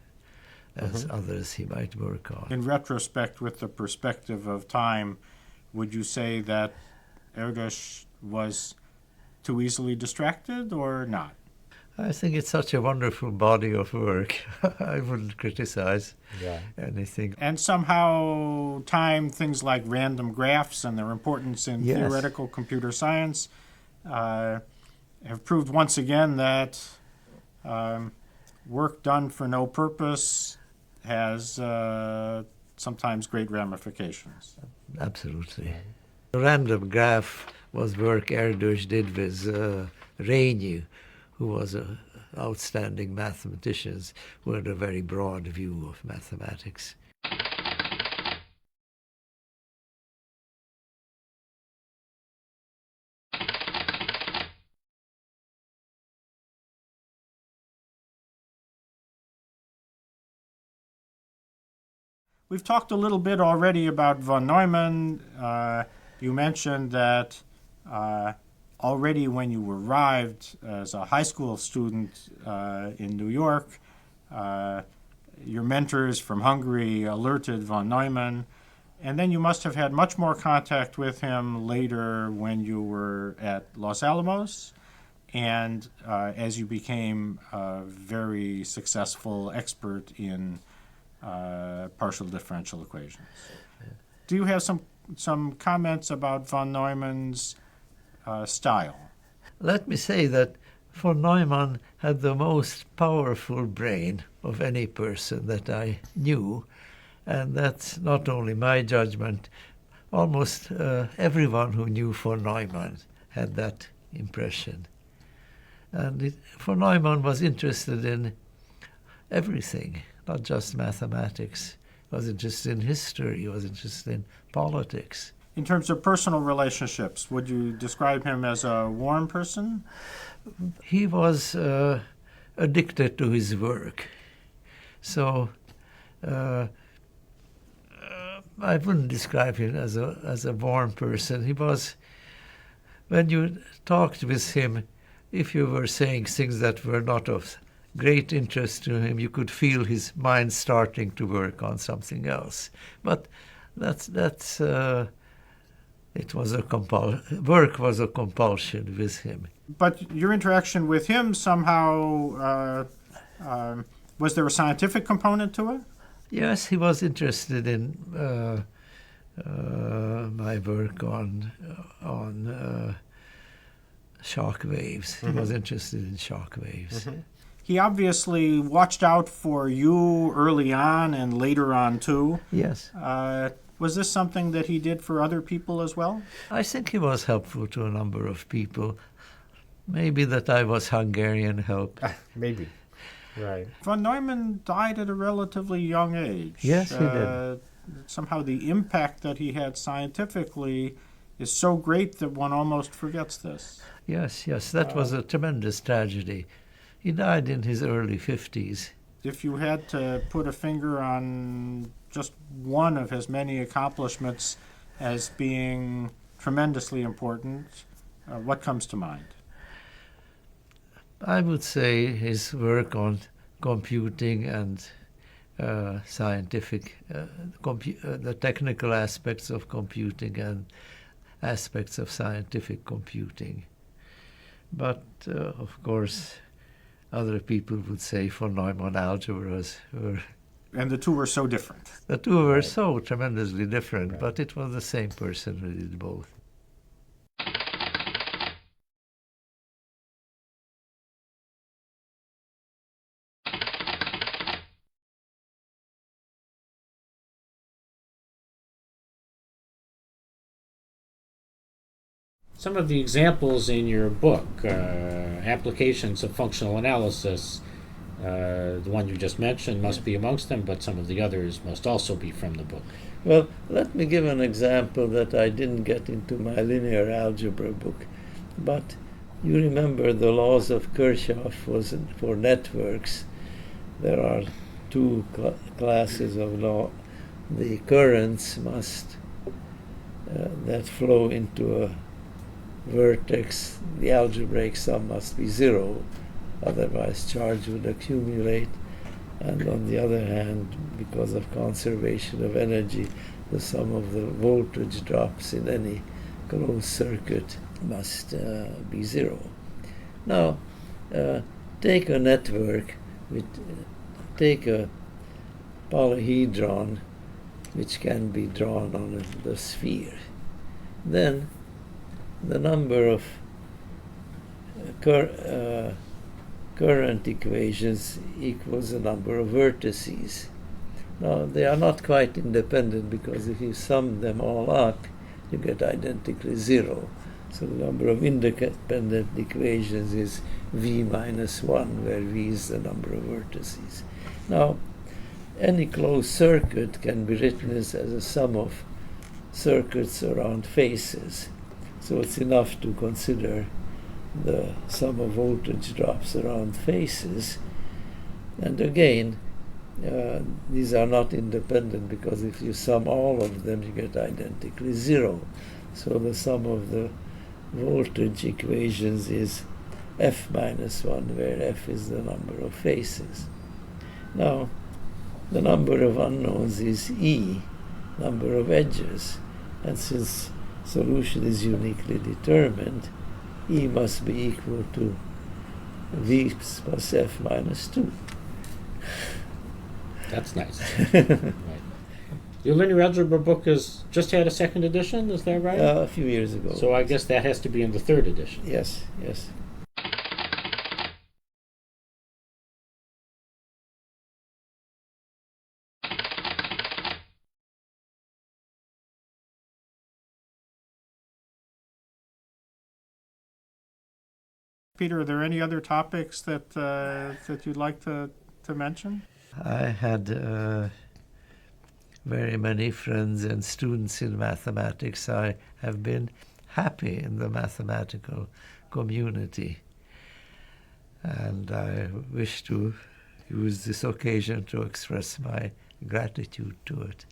as others he might work on. In retrospect, with the perspective of time, would you say that Erdős was too easily distracted or not? I think it's such a wonderful body of work. I wouldn't criticize anything. And somehow time, things like random graphs and their importance in theoretical computer science have proved once again that work done for no purpose has sometimes great ramifications. Absolutely. The random graph was work Erdős did with Rényi, who was an outstanding mathematician who had a very broad view of mathematics. We've talked a little bit already about von Neumann. You mentioned that already when you arrived as a high school student in New York, your mentors from Hungary alerted von Neumann, and then you must have had much more contact with him later when you were at Los Alamos and as you became a very successful expert in partial differential equations. Do you have some comments about von Neumann's style? Let me say that von Neumann had the most powerful brain of any person that I knew, and that's not only my judgment. Almost everyone who knew von Neumann had that impression. And von Neumann was interested in everything, not just mathematics. He was interested in history, he was interested in politics. In terms of personal relationships, would you describe him as a warm person? He was addicted to his work. So I wouldn't describe him as a warm person. He was, when you talked with him, if you were saying things that were not of great interest to him, you could feel his mind starting to work on something else. But it was work was a compulsion with him. But your interaction with him somehow, was there a scientific component to it? Yes, he was interested in my work on shock waves. He was interested in shock waves. He obviously watched out for you early on and later on too. Yes. Was this something that he did for other people as well? I think he was helpful to a number of people. Maybe that I was Hungarian helped. Maybe. Right. Von Neumann died at a relatively young age. Yes, he did. Somehow the impact that he had scientifically is so great that one almost forgets this. Yes, that was a tremendous tragedy. He died in his early 50s. If you had to put a finger on just one of his many accomplishments as being tremendously important, what comes to mind? I would say his work on computing and scientific, the technical aspects of computing and aspects of scientific computing. But, of course, other people would say von Neumann algebras were And the two were so different. The two were so tremendously different, but it was the same person who did both. Some of the examples in your book, applications of functional analysis, the one you just mentioned must be amongst them, but some of the others must also be from the book. Well, let me give an example that I didn't get into my linear algebra book. But you remember the laws of Kirchhoff was for networks. There are two classes of law. The currents must that flow into a vertex, the algebraic sum must be zero, otherwise charge would accumulate. And on the other hand, because of conservation of energy, the sum of the voltage drops in any closed circuit must be zero. Now, take a network, take a polyhedron which can be drawn on the sphere. Then the number of current equations equals the number of vertices. Now, they are not quite independent because if you sum them all up, you get identically zero. So the number of independent equations is v minus 1, where v is the number of vertices. Now, any closed circuit can be written as a sum of circuits around faces. So it's enough to consider the sum of voltage drops around faces. And again, these are not independent because if you sum all of them, you get identically zero. So the sum of the voltage equations is f minus 1, where f is the number of faces. Now, the number of unknowns is e, number of edges. And since solution is uniquely determined, E must be equal to V plus F minus 2. That's nice. Right. Your linear algebra book has just had a second edition, is that right? A few years ago. So I guess that has to be in the third edition. Yes, yes. Peter, are there any other topics that you'd like to mention? I had very many friends and students in mathematics. I have been happy in the mathematical community. And I wish to use this occasion to express my gratitude to it.